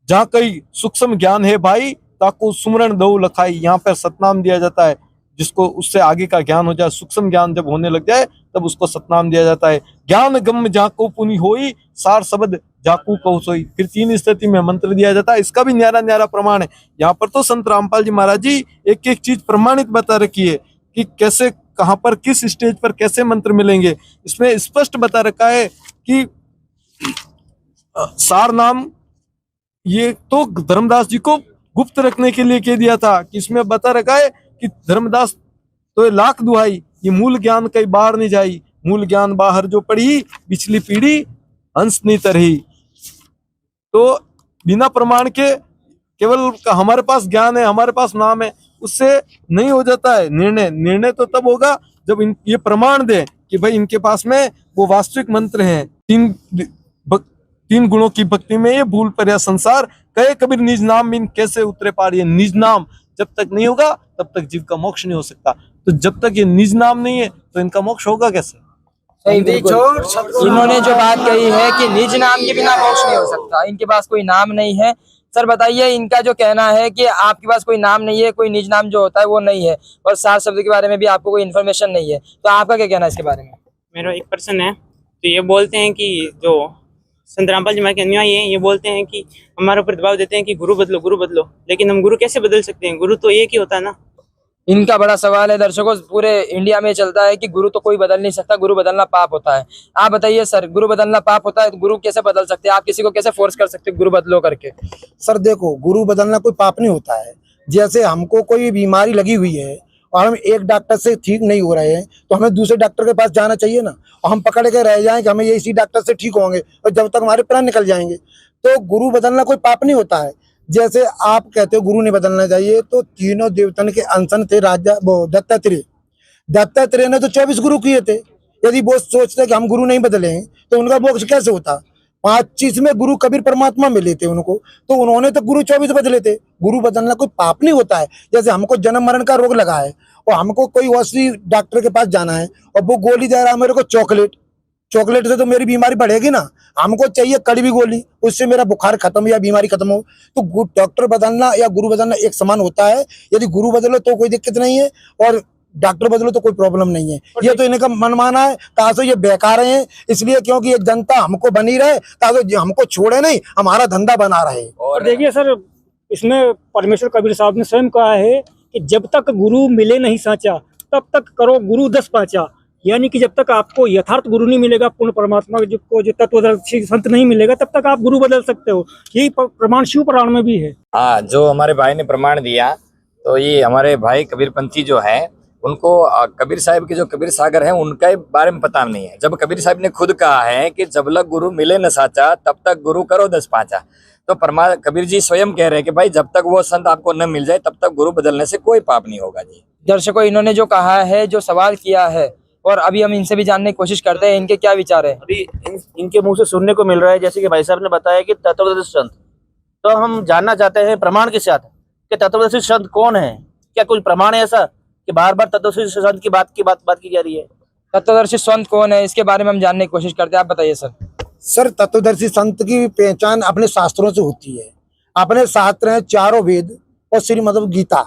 G: जहाँ कई सूक्ष्म ज्ञान है भाई, ताको सुमरण दो लखाई, यहाँ पर सतनाम दिया जाता है जिसको उससे आगे का ज्ञान हो जाए। सूक्ष्म ज्ञान जब होने लग जाए तब उसको सतनाम दिया जाता है। ज्ञान गम जाको पुनि होई, सार शब्द जाकू कहो सोई। फिर 3 स्थिति में मंत्र दिया जाता है। इसका भी न्यारा न्यारा प्रमाण है। यहाँ पर तो संत रामपाल जी महाराज जी एक एक चीज प्रमाणित बता रखी है कि कैसे, कहाँ पर, किस स्टेज पर कैसे मंत्र मिलेंगे। इसमें स्पष्ट बता रखा है कि सार नाम ये तो धर्मदास जी को गुप्त रखने के लिए कह दिया था कि इसमें बता रखा है कि धर्मदास तो ये लाख दुहाई, ये मूल ज्ञान कहीं बाहर नहीं जाई, मूल ज्ञान बाहर जो पढ़ी, पिछली पीढ़ी हंस नहीं तरही। तो बिना प्रमाण के केवल हमारे पास ज्ञान है, हमारे पास नाम है, उससे नहीं हो जाता है निर्णय। निर्णय तो तब होगा जब ये प्रमाण दे कि भाई इनके पास में वो वास्तविक मंत्र हैं। 3 गुणों की भक्ति में ये भूल पर यह संसार, कहे कबीर निज नाम बिन कैसे उतरे पार। ये निज नाम जब तक नहीं होगा तब तक जीव का मोक्ष नहीं हो सकता। तो जब तक ये निज नाम नहीं है तो इनका मोक्ष होगा कैसे?
F: इन्होंने जो बात कही है कि निज नाम के बिना मोक्ष नहीं हो सकता, इनके पास कोई नाम नहीं है। सर बताइए, इनका जो कहना है कि आपके पास कोई नाम नहीं है, कोई निज नाम जो होता है वो नहीं है, और सार शब्द के बारे में भी आपको कोई इन्फॉर्मेशन नहीं है, तो आपका क्या कहना है इसके बारे में?
L: मेरा एक पर्सन है तो ये बोलते हैं कि जो संत रामपाल जी महाराज के अनुयायी हैं, ये बोलते हैं कि हमारे ऊपर दबाव देते हैं कि गुरु बदलो गुरु बदलो, लेकिन हम गुरु कैसे बदल सकते हैं? गुरु तो एक ही होता है ना।
F: इनका बड़ा सवाल है दर्शकों, पूरे इंडिया में चलता है कि गुरु तो कोई बदल नहीं सकता, गुरु बदलना पाप होता है। आप बताइए सर, गुरु बदलना पाप होता है तो गुरु कैसे बदल सकते हैं? आप किसी को कैसे फोर्स कर सकते हैं गुरु बदलो करके?
B: सर देखो, गुरु बदलना कोई पाप नहीं होता है। जैसे हमको कोई बीमारी लगी हुई है और हम एक डॉक्टर से ठीक नहीं हो रहे हैं तो हमें दूसरे डॉक्टर के पास जाना चाहिए ना, और हम पकड़ के रह जाएं कि हमें ये इसी डॉक्टर से ठीक होंगे और जब तक हमारे प्राण निकल जाएंगे। तो गुरु बदलना कोई पाप नहीं होता है। जैसे आप कहते हो गुरु नहीं बदलना चाहिए, तो तीनों देवतन के अंशन थे राजा वो दत्तात्रेय ने तो 24 गुरु किए थे। यदि वो सोचते कि हम गुरु नहीं बदले हैं तो उनका मोक्ष कैसे होता? 5 चीज में गुरु कबीर परमात्मा मिले थे उनको, तो उन्होंने तो गुरु 24 बदले थे। गुरु बदलना कोई पाप नहीं होता है। जैसे हमको जन्म मरण का रोग लगा है और हमको कोई औषधि डॉक्टर के पास जाना है और वो गोली दे रहा है मेरे को चॉकलेट से तो मेरी बीमारी बढ़ेगी ना। हमको चाहिए कड़वी गोली, उससे मेरा बुखार खत्म या बीमारी खत्म हो। तो डॉक्टर बदलना या गुरु बदलना एक समान होता है। यदि गुरु बदलो तो कोई दिक्कत नहीं है और डॉक्टर बदलो तो कोई प्रॉब्लम नहीं है। ये तो इनका मनमाना है, ताकि ये बेकार हैं इसलिए क्योंकि ये जनता हमको बनी रहे, ताकि हमको छोड़े नहीं, हमारा धंधा बना रहे।
M: और देखिए सर, इसमें परमेश्वर कबीर साहब ने स्वयं कहा है कि जब तक गुरु मिले नहीं साचा तब तक करो गुरु 10 पाचा। यानी कि जब तक आपको यथार्थ गुरु नहीं मिलेगा, पूर्ण परमात्मा को जो तत्वदर्शी संत नहीं मिलेगा, तब तक आप गुरु बदल सकते हो। यही प्रमाण शिव पुराण में भी है।
J: हाँ, जो हमारे भाई ने प्रमाण दिया, तो ये हमारे भाई कबीरपंथी जो है उनको कबीर साहब के जो कबीर सागर हैं उनके बारे में पता नहीं है। जब कबीर साहब ने खुद कहा है कि जब तक गुरु मिले न साचा तब तक गुरु करो 10 पाचा, तो कबीर जी स्वयं कह रहे हैं कि भाई जब तक वो संत आपको न मिल जाए तब तक गुरु बदलने से कोई पाप नहीं होगा जी।
F: दर्शकों, इन्होंने जो कहा है, जो सवाल किया है, और अभी हम इनसे भी जानने की कोशिश करते हैं इनके क्या विचार है।
D: अभी इनके मुंह से सुनने को मिल रहा है जैसे कि भाई साहब ने बताया कि तत्वदर्शी संत, तो हम जानना चाहते हैं प्रमाण के साथ कि तत्वदर्शी संत कौन है। क्या कोई प्रमाण है ऐसा कि बार बार तत्वदर्शी संत की बात की जा रही है?
F: तत्वदर्शी संत कौन है इसके बारे में हम जानने की कोशिश करते हैं। आप बताइए सर।
B: सर, तत्वदर्शी संत की पहचान अपने शास्त्रों से होती है। अपने शास्त्र हैं 4 वेद और श्रीमद् गीता।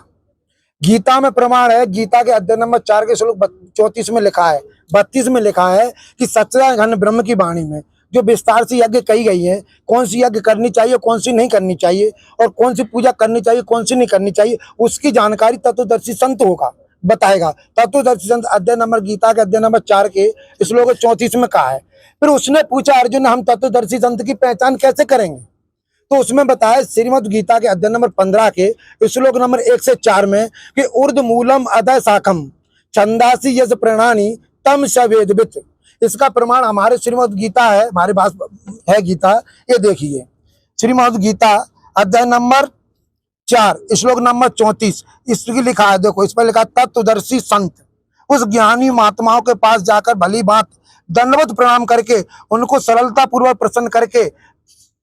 B: गीता में प्रमाण है, गीता के अध्याय नंबर 4 के श्लोक 34 में लिखा है, 32 में लिखा है कि सच्चा घन ब्रह्म की वाणी में जो विस्तार से यज्ञ कही गई है, कौन सी यज्ञ करनी चाहिए, कौन सी नहीं करनी चाहिए, और कौन सी पूजा करनी चाहिए, कौन सी नहीं करनी चाहिए, उसकी जानकारी तत्वदर्शी संत होगा, बताएगा। तत्वदर्शी संत अध्याय नंबर गीता के अध्याय नंबर 4 के श्लोक 34 में कहा है। फिर उसने पूछा, अर्जुन हम तत्वदर्शी संत की पहचान कैसे करेंगे? तो उसमें बताया श्रीमद् गीता के अध्याय नंबर 15 के श्लोक नंबर 1 से 4 में कि ऊर्ध मूलम अधः शाखम छंदासी यज प्रणानी तम स वेदवित्। इसका प्रमाण हमारे श्रीमद् गीता है, हमारे पास है गीता, ये देखिए श्रीमद् गीता अध्याय नंबर 4 श्लोक नंबर 34, इसकी लिखा है, देखो इस पर लिखा तत्वदर्शी संत उस ज्ञानी महात्माओं के पास जाकर भली बात दंडवत प्रणाम करके उनको सरलता पूर्वक प्रसन्न करके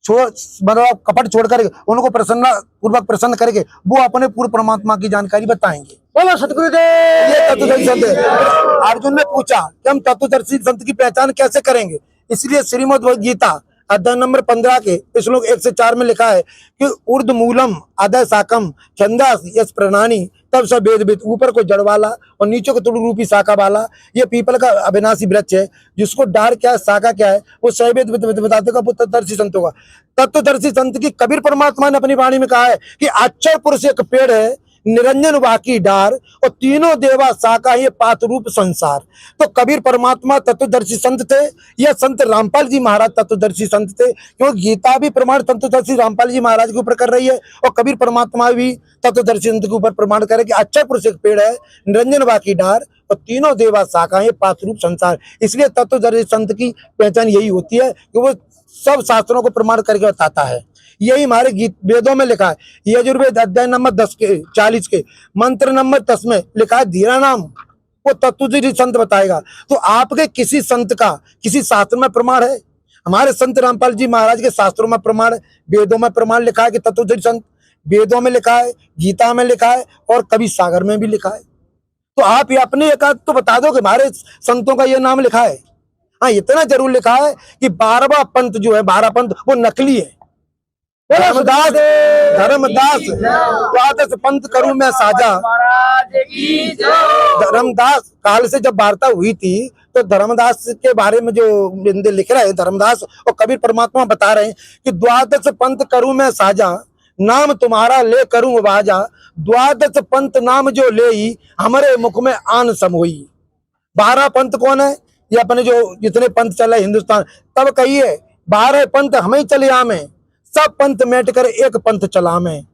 B: मतलब कपट छोड़ करके उनको प्रसन्न पूर्वक प्रसन्न करके वो अपने पूर्व परमात्मा की जानकारी बताएंगे। बोलो सतगुरुदेव। ये तत्वदर्शी संत है। अर्जुन ने पूछा कि हम तत्वदर्शी संत की पहचान कैसे करेंगे? इसलिए श्रीमद् गीता अध्याय नंबर 15 के श्लोक 1 से 4 में लिखा है कि ऊर्ध्व मूलम अधः शाखम छंदास यस प्रणानी तब सब वेदवित्। ऊपर को जड़ वाला और नीचे को तुड़ रूपी शाखा वाला ये पीपल का अविनाशी वृक्ष है, जिसको डार क्या है, शाखा क्या है, वो सवेद बताते का तत्वदर्शी संत होगा। तत्वदर्शी संत की कबीर परमात्मा ने अपनी वाणी में कहा है कि अक्षर पुरुष एक पेड़ है, निरंजन वाकी डार और तीनों देवा शाखा ये पात रूप संसार। तो कबीर परमात्मा तत्वदर्शी संत थे। यह संत रामपाल जी महाराज तत्वदर्शी संत थे, क्योंकि गीता भी प्रमाण तत्वदर्शी रामपाल जी महाराज के ऊपर कर रही है और कबीर परमात्मा भी तत्वदर्शी संत के ऊपर प्रमाण करे कि अक्षर पुरुष एक पेड़ है, निरंजन वाकी डार और तीनों देवा शाखा ये पात रूप संसार। इसलिए तत्वदर्शी संत की पहचान यही होती है कि वो सब शास्त्रों को प्रमाण करके बताता है। यही हमारे गीत वेदों में लिखा है। यजुर्वेद अध्याय नंबर 10 के 40 के मंत्र नंबर 10 में लिखा है धीरा नाम वो तत्वदर्शी संत बताएगा। तो आपके किसी संत का किसी शास्त्र में प्रमाण है? हमारे संत रामपाल जी महाराज के शास्त्रों में प्रमाण है, वेदों में प्रमाण लिखा है कि तत्वदर्शी संत, वेदों में लिखा है, गीता में लिखा है और कभी सागर में भी लिखा है। तो आप ये अपने एक तो बता दो कि हमारे संतों का ये नाम लिखा है। हाँ, इतना जरूर लिखा है कि 12वां पंथ जो है, 12 पंथ वो नकली है। धर्मदास द्वादश पंथ करूं मैं साझा। धर्मदास काल से जब वार्ता हुई थी तो धर्मदास के बारे में जो बिंदु लिख रहे हैं धर्मदास और कबीर परमात्मा बता रहे हैं कि द्वादश पंथ करूं मैं साझा, नाम तुम्हारा ले करूं वाजा, द्वादश पंथ नाम जो ले ही हमारे मुख में आन समोई। 12 पंथ कौन है? ये अपने जो जितने पंथ चले हिंदुस्तान, तब कहिए 12 पंथ हमें चले आमे, सब पंथ मेट कर एक पंथ चला में।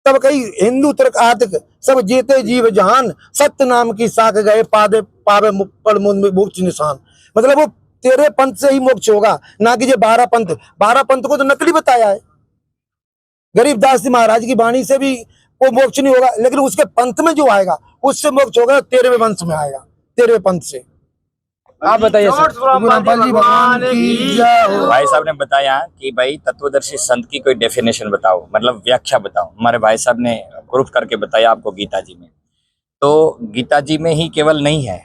B: तब कही हिंदू तुर्क आदिक सब जीते जीव जहान, सत्य नाम की साख गए पादे पावे मोक्ष निशान। मतलब वो तेरे पंथ से ही मोक्ष होगा, ना कि ये 12 पंथ। 12 पंथ को तो नकली बताया है। गरीबदास जी महाराज की वाणी से भी वो मोक्ष नहीं होगा, लेकिन उसके पंथ में जो आएगा उससे मोक्ष होगा, 13वें वंश में आएगा, 13वें पंथ से।
F: आप बताइए सर।
J: भाई साहब ने बताया कि भाई तत्वदर्शी संत की कोई डेफिनेशन बताओ, मतलब व्याख्या बताओ। हमारे भाई साहब ने प्रूफ करके बताया आपको गीता जी में। तो गीता जी में ही केवल नहीं है,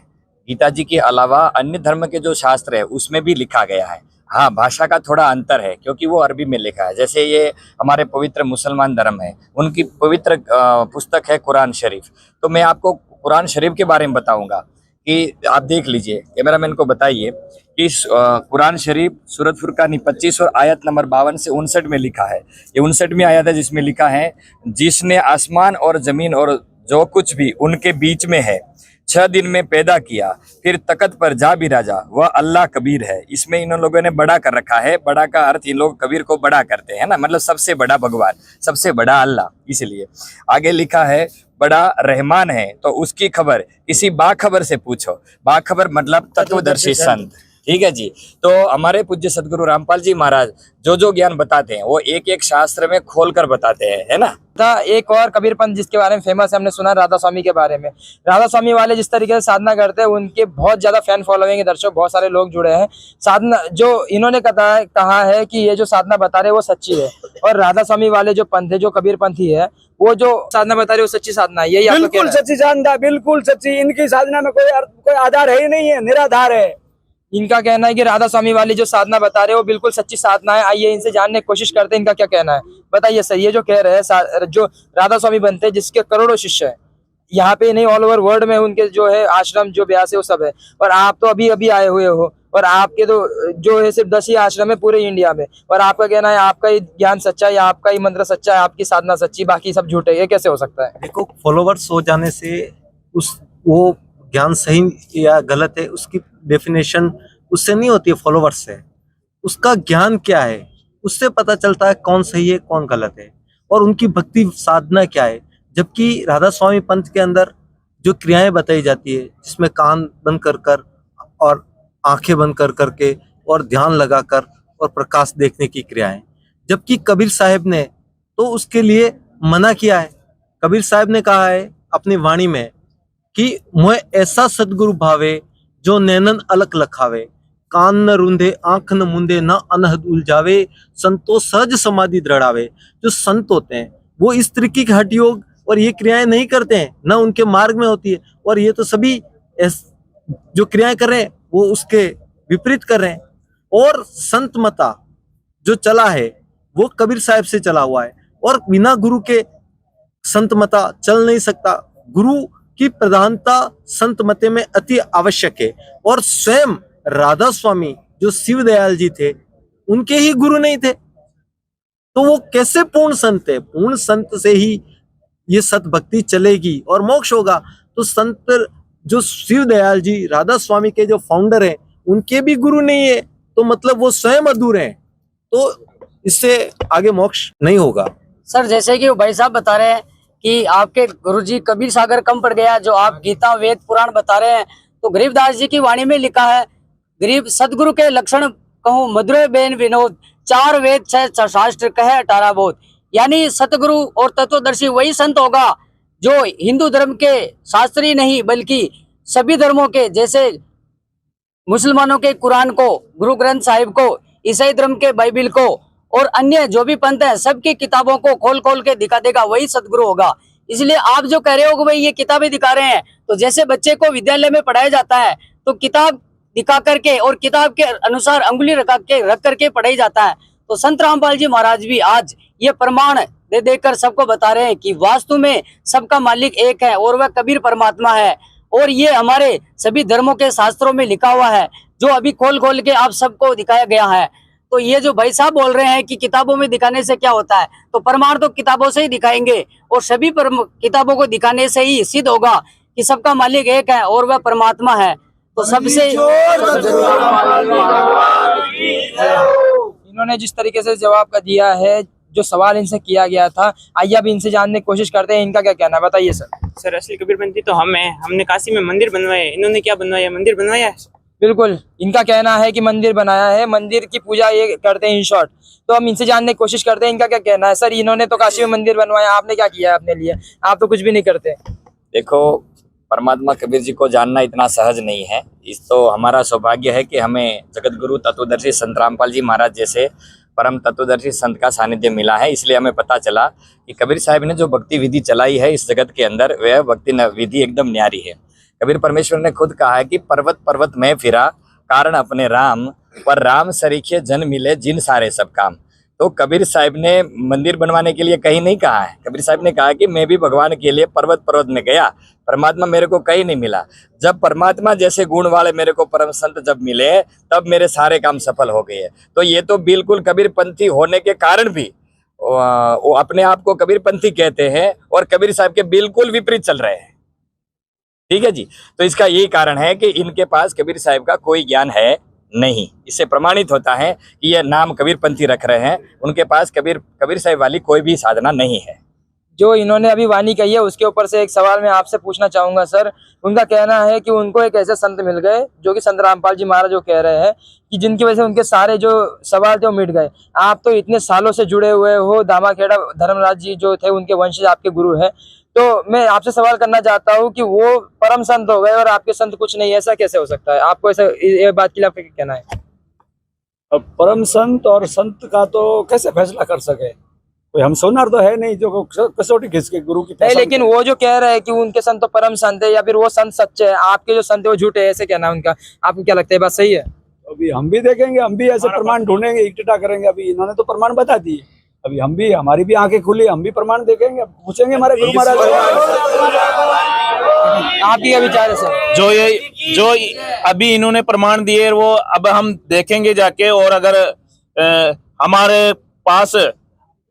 J: गीता जी के अलावा अन्य धर्म के जो शास्त्र है उसमें भी लिखा गया है। हाँ, भाषा का थोड़ा अंतर है क्योंकि वो अरबी में लिखा है। जैसे ये हमारे पवित्र मुसलमान धर्म है, उनकी पवित्र पुस्तक है कुरान शरीफ। तो मैं आपको कुरान शरीफ के बारे में बताऊंगा कि आप देख लीजिए, कैमरामैन को बताइए कि कुरान शरीफ सूरत फुरकानी 25 और आयत नंबर 52 से 59 में लिखा है। ये 59वीं आयत है जिसमें लिखा है, जिसने आसमान और जमीन और जो कुछ भी उनके बीच में है 6 दिन में पैदा किया, फिर तख्त पर जा बिराजा, वह अल्लाह कबीर है। इसमें इन लोगों ने बड़ा कर रखा है। बड़ा का अर्थ इन लोग कबीर को बड़ा करते हैं ना, मतलब सबसे बड़ा भगवान, सबसे बड़ा अल्लाह। इसलिए आगे लिखा है बड़ा रहमान है, तो उसकी खबर किसी बाखबर से पूछो। बाखबर मतलब तत्वदर्शी संत। ठीक है जी। तो हमारे पूज्य सदगुरु रामपाल जी महाराज जो ज्ञान बताते हैं वो एक एक शास्त्र में खोल कर बताते हैं, है ना।
F: एक और कबीर पंथ जिसके बारे में फेमस है, हमने सुना राधा स्वामी के बारे में। राधा स्वामी वाले जिस तरीके से साधना करते हैं, उनके बहुत ज्यादा फैन फॉलोइंग है, दर्शक बहुत सारे लोग जुड़े हैं। साधना जो इन्होंने कहा है कि ये जो साधना बता रहे हैं वो सच्ची है, और राधा स्वामी वाले जो पंथ है, जो कबीर पंथी है, वो जो साधना बता रहे वो सच्ची साधना है। यही
A: बिल्कुल सच्ची साधना, बिल्कुल सच्ची। इनकी साधना में कोई आधार है ही नहीं है, निराधार है।
F: इनका कहना है कि राधा स्वामी वाली जो साधना बता रहे हैं वो बिल्कुल सच्ची साधना है। आइए इनसे जानने की कोशिश करते हैं इनका क्या कहना है। बताइए सर, ये जो कह रहे हैं जो राधा स्वामी बनते हैं, जिसके करोड़ों शिष्य है, यहाँ पे नहीं ऑल ओवर वर्ल्ड में उनके जो है आश्रम जो ब्यास है वो सब है, और आप तो अभी अभी आए हुए हो और आपके तो जो है सिर्फ 10 ही आश्रम है पूरे इंडिया में, और आपका कहना है आपका ही ज्ञान सच्चा है, या आपका ही मंत्र सच्चा है, आपकी साधना सच्ची, बाकी सब झूठे, ये कैसे हो सकता है?
G: देखो, फॉलोवर्स हो जाने से वो ज्ञान सही या गलत है उसकी डेफिनेशन उससे नहीं होती है, फॉलोवर्स से। उसका ज्ञान क्या है उससे पता चलता है कौन सही है कौन गलत है, और उनकी भक्ति साधना क्या है। जबकि राधा स्वामी पंथ के अंदर जो क्रियाएं बताई जाती है, जिसमें कान बंद कर कर और आंखें बंद कर करके और ध्यान लगाकर और प्रकाश देखने की क्रियाएं, जबकि कबीर साहब ने तो उसके लिए मना किया है। कबीर साहब ने कहा है अपनी वाणी में कि मोए ऐसा सदगुरु भावे जो नैनन अलग लखावे, कान न रूंधे आंख न मूंदे न अनहद उलझावे, संतो सहज समाधि दृढ़ावे। जो संत होते हैं वो इस तरीके के हठ योग और ये क्रियाएं नहीं करते हैं, न उनके मार्ग में होती है, और ये तो सभी जो क्रियाएं कर रहे हैं वो उसके विपरीत कर रहे हैं। और संत मता जो चला है वो कबीर साहब से चला हुआ है, और बिना गुरु के संत मता चल नहीं सकता। गुरु की प्रधानता संत मते में अति आवश्यक है, और स्वयं राधा स्वामी जो शिव दयाल जी थे उनके ही गुरु नहीं थे, तो वो कैसे पूर्ण संत है? पूर्ण संत से ही ये सत भक्ति चलेगी और मोक्ष होगा। तो संत जो शिव दयाल जी राधा स्वामी के जो फाउंडर हैं उनके भी गुरु नहीं है, तो मतलब वो स्वयं अधूरे हैं, तो इससे आगे मोक्ष नहीं होगा।
N: सर, जैसे कि वो भाई साहब बता रहे हैं कि आपके गुरुजी कबीर सागर कम पड़ गया, जो आप गीता वेद पुराण बता रहे हैं, तो गरीबदास जी की वाणी में लिखा है, गरीब सदगुरु के लक्षण कहूँ मधुर बेन विनोद, 4 वेद 6 शास्त्र कहे 18 बोध। यानी सतगुरु और तत्वदर्शी वही संत होगा जो हिंदू धर्म के शास्त्री नहीं बल्कि सभी धर्मों के, जैसे मुसलमानों के कुरान को, गुरु ग्रंथ साहिब को, ईसाई धर्म के बाइबिल को और अन्य जो भी पंथ है सबकी किताबों को खोल खोल के दिखा देगा, वही सदगुरु होगा। इसलिए आप जो कह रहे हो कि भाई ये किताबें दिखा रहे हैं, तो जैसे बच्चे को विद्यालय में पढ़ाया जाता है तो किताब दिखा करके और किताब के अनुसार अंगुली रख करके पढ़ाई जाता है, तो संत रामपाल जी महाराज भी आज ये प्रमाण दे देकर सबको बता रहे हैं कि वास्तु में सबका मालिक एक है और वह कबीर परमात्मा है। और ये हमारे सभी धर्मों के शास्त्रों में लिखा हुआ है, जो अभी खोल खोल के आप सबको दिखाया गया है। तो ये जो भाई साहब बोल रहे हैं कि किताबों में दिखाने से क्या होता है, तो प्रमाण तो किताबों से ही दिखाएंगे, और सभी किताबों को दिखाने से ही सिद्ध होगा कि सबका मालिक एक है और वह परमात्मा है। तो सबसे
F: इन्होंने जिस तरीके से जवाब का दिया है, जो सवाल इनसे किया गया था, आइए अभी इनसे जानने की कोशिश करते हैं इनका क्या कहना है, बताइए सर।
L: सर, असली कबीरपंथी तो हम हैं, हमने काशी में मंदिर बनवाए, इन्होंने क्या बनवाया? मंदिर बनवाया है।
F: बिल्कुल, इनका कहना है कि मंदिर बनाया है, मंदिर की पूजा ये करते हैं इन शॉर्ट। तो हम इनसे जानने की कोशिश करते हैं इनका क्या कहना है। सर, इन्होंने तो काशी में मंदिर बनवाया, आपने क्या किया है अपने लिए? आप तो कुछ भी नहीं करते।
J: देखो, परमात्मा कबीर जी को जानना इतना सहज नहीं है। इस तो हमारा सौभाग्य है कि हमें जगत गुरु तत्वदर्शी संत रामपाल जी महाराज जैसे परम तत्वदर्शी संत का सानिध्य मिला है, इसलिए हमें पता चला कि कबीर साहब ने जो भक्ति विधि चलाई है इस जगत के अंदर, वह भक्ति विधि एकदम न्यारी है। कबीर परमेश्वर ने खुद कहा है कि पर्वत पर्वत में फिरा कारण अपने राम, पर राम सरीखे जन मिले जिन सारे सब काम। तो कबीर साहब ने मंदिर बनवाने के लिए कहीं नहीं कहा है। कबीर साहब ने कहा कि मैं भी भगवान के लिए पर्वत पर्वत में गया, परमात्मा मेरे को कहीं नहीं मिला। जब परमात्मा जैसे गुण वाले मेरे को परम संत जब मिले, तब मेरे सारे काम सफल हो गए। तो ये तो बिल्कुल कबीरपंथी होने के कारण भी वो अपने आप को कबीरपंथी कहते हैं और कबीर साहब के बिल्कुल विपरीत चल रहे हैं। ठीक है जी, तो इसका यही कारण है कि इनके पास कबीर साहब का कोई ज्ञान है नहीं। इससे प्रमाणित होता है कि यह नाम कबीरपंथी रख रहे हैं, उनके पास कबीर साहब वाली कोई भी साधना नहीं है।
F: जो इन्होंने अभी वाणी कही है उसके ऊपर से एक सवाल मैं आपसे पूछना चाहूंगा सर। उनका कहना है कि उनको एक ऐसे संत मिल गए जो कि संत रामपाल जी महाराज जो कह रहे हैं कि जिनकी वजह से उनके सारे जो सवाल थे वो मिट गए। आप तो इतने सालों से जुड़े हुए हो, दामाखेड़ा धर्मराज जी जो थे उनके वंशज आपके गुरु हैं, तो मैं आपसे सवाल करना चाहता हूँ कि वो परम संत हो गए और आपके संत कुछ नहीं, ऐसा कैसे हो सकता है? आपको ऐसा ये बात के लिए आपका क्या कहना है?
A: अब परम संत और संत का तो कैसे फैसला कर सके, कोई हम सोनार तो है नहीं जो कसौटी खींच के गुरु की
F: नहीं, लेकिन वो जो कह रहे हैं कि उनके संत तो परम संत है या फिर वो संत सच्चे है, आपके जो संत है वो झूठे है, ऐसे कहना उनका, आपको क्या लगता है बात सही है?
A: अभी हम भी देखेंगे, हम भी ऐसे प्रमाण ढूंढेंगे, इकट्ठा करेंगे। अभी इन्होंने तो प्रमाण बता दिए, अभी हम भी, हमारी भी आंखें खुली, हम भी प्रमाण देखेंगे, पूछेंगे हमारे गुरु महाराज।
F: आपकी क्या विचार है सर?
H: जो अभी इन्होंने प्रमाण दिए वो अब हम देखेंगे जाके, और अगर हमारे पास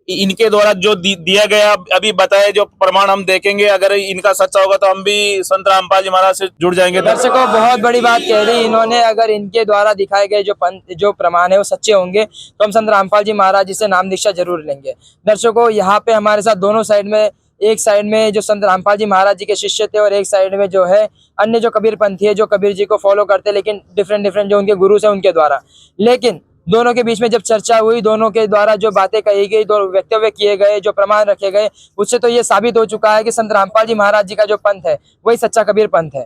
H: इनके द्वारा जो दिया गया अभी बताए जो प्रमाण हम देखेंगे, अगर इनका सच्चा होगा तो हम भी संत रामपाल जी महाराज से जुड़ जाएंगे।
F: दर्शकों बहुत बड़ी बात कह रही इन्होंने, अगर इनके द्वारा दिखाए गए जो प्रमाण है वो सच्चे होंगे तो हम संत रामपाल जी महाराज जी से नाम दीक्षा जरूर लेंगे। दर्शकों यहाँ पे हमारे साथ दोनों साइड में, एक साइड में जो संत रामपाल जी महाराज जी के शिष्य थे और एक साइड में जो है अन्य जो कबीर पंथी है जो कबीर जी को फॉलो करते, लेकिन डिफरेंट जो उनके गुरु से उनके द्वारा। लेकिन दोनों के बीच में जब चर्चा हुई, दोनों के द्वारा जो बातें कही गई, दो वक्तव्य किए गए, जो प्रमाण रखे गए, उससे तो ये साबित हो चुका है कि संत रामपाल जी महाराज जी का जो पंथ है वही सच्चा कबीर पंथ है।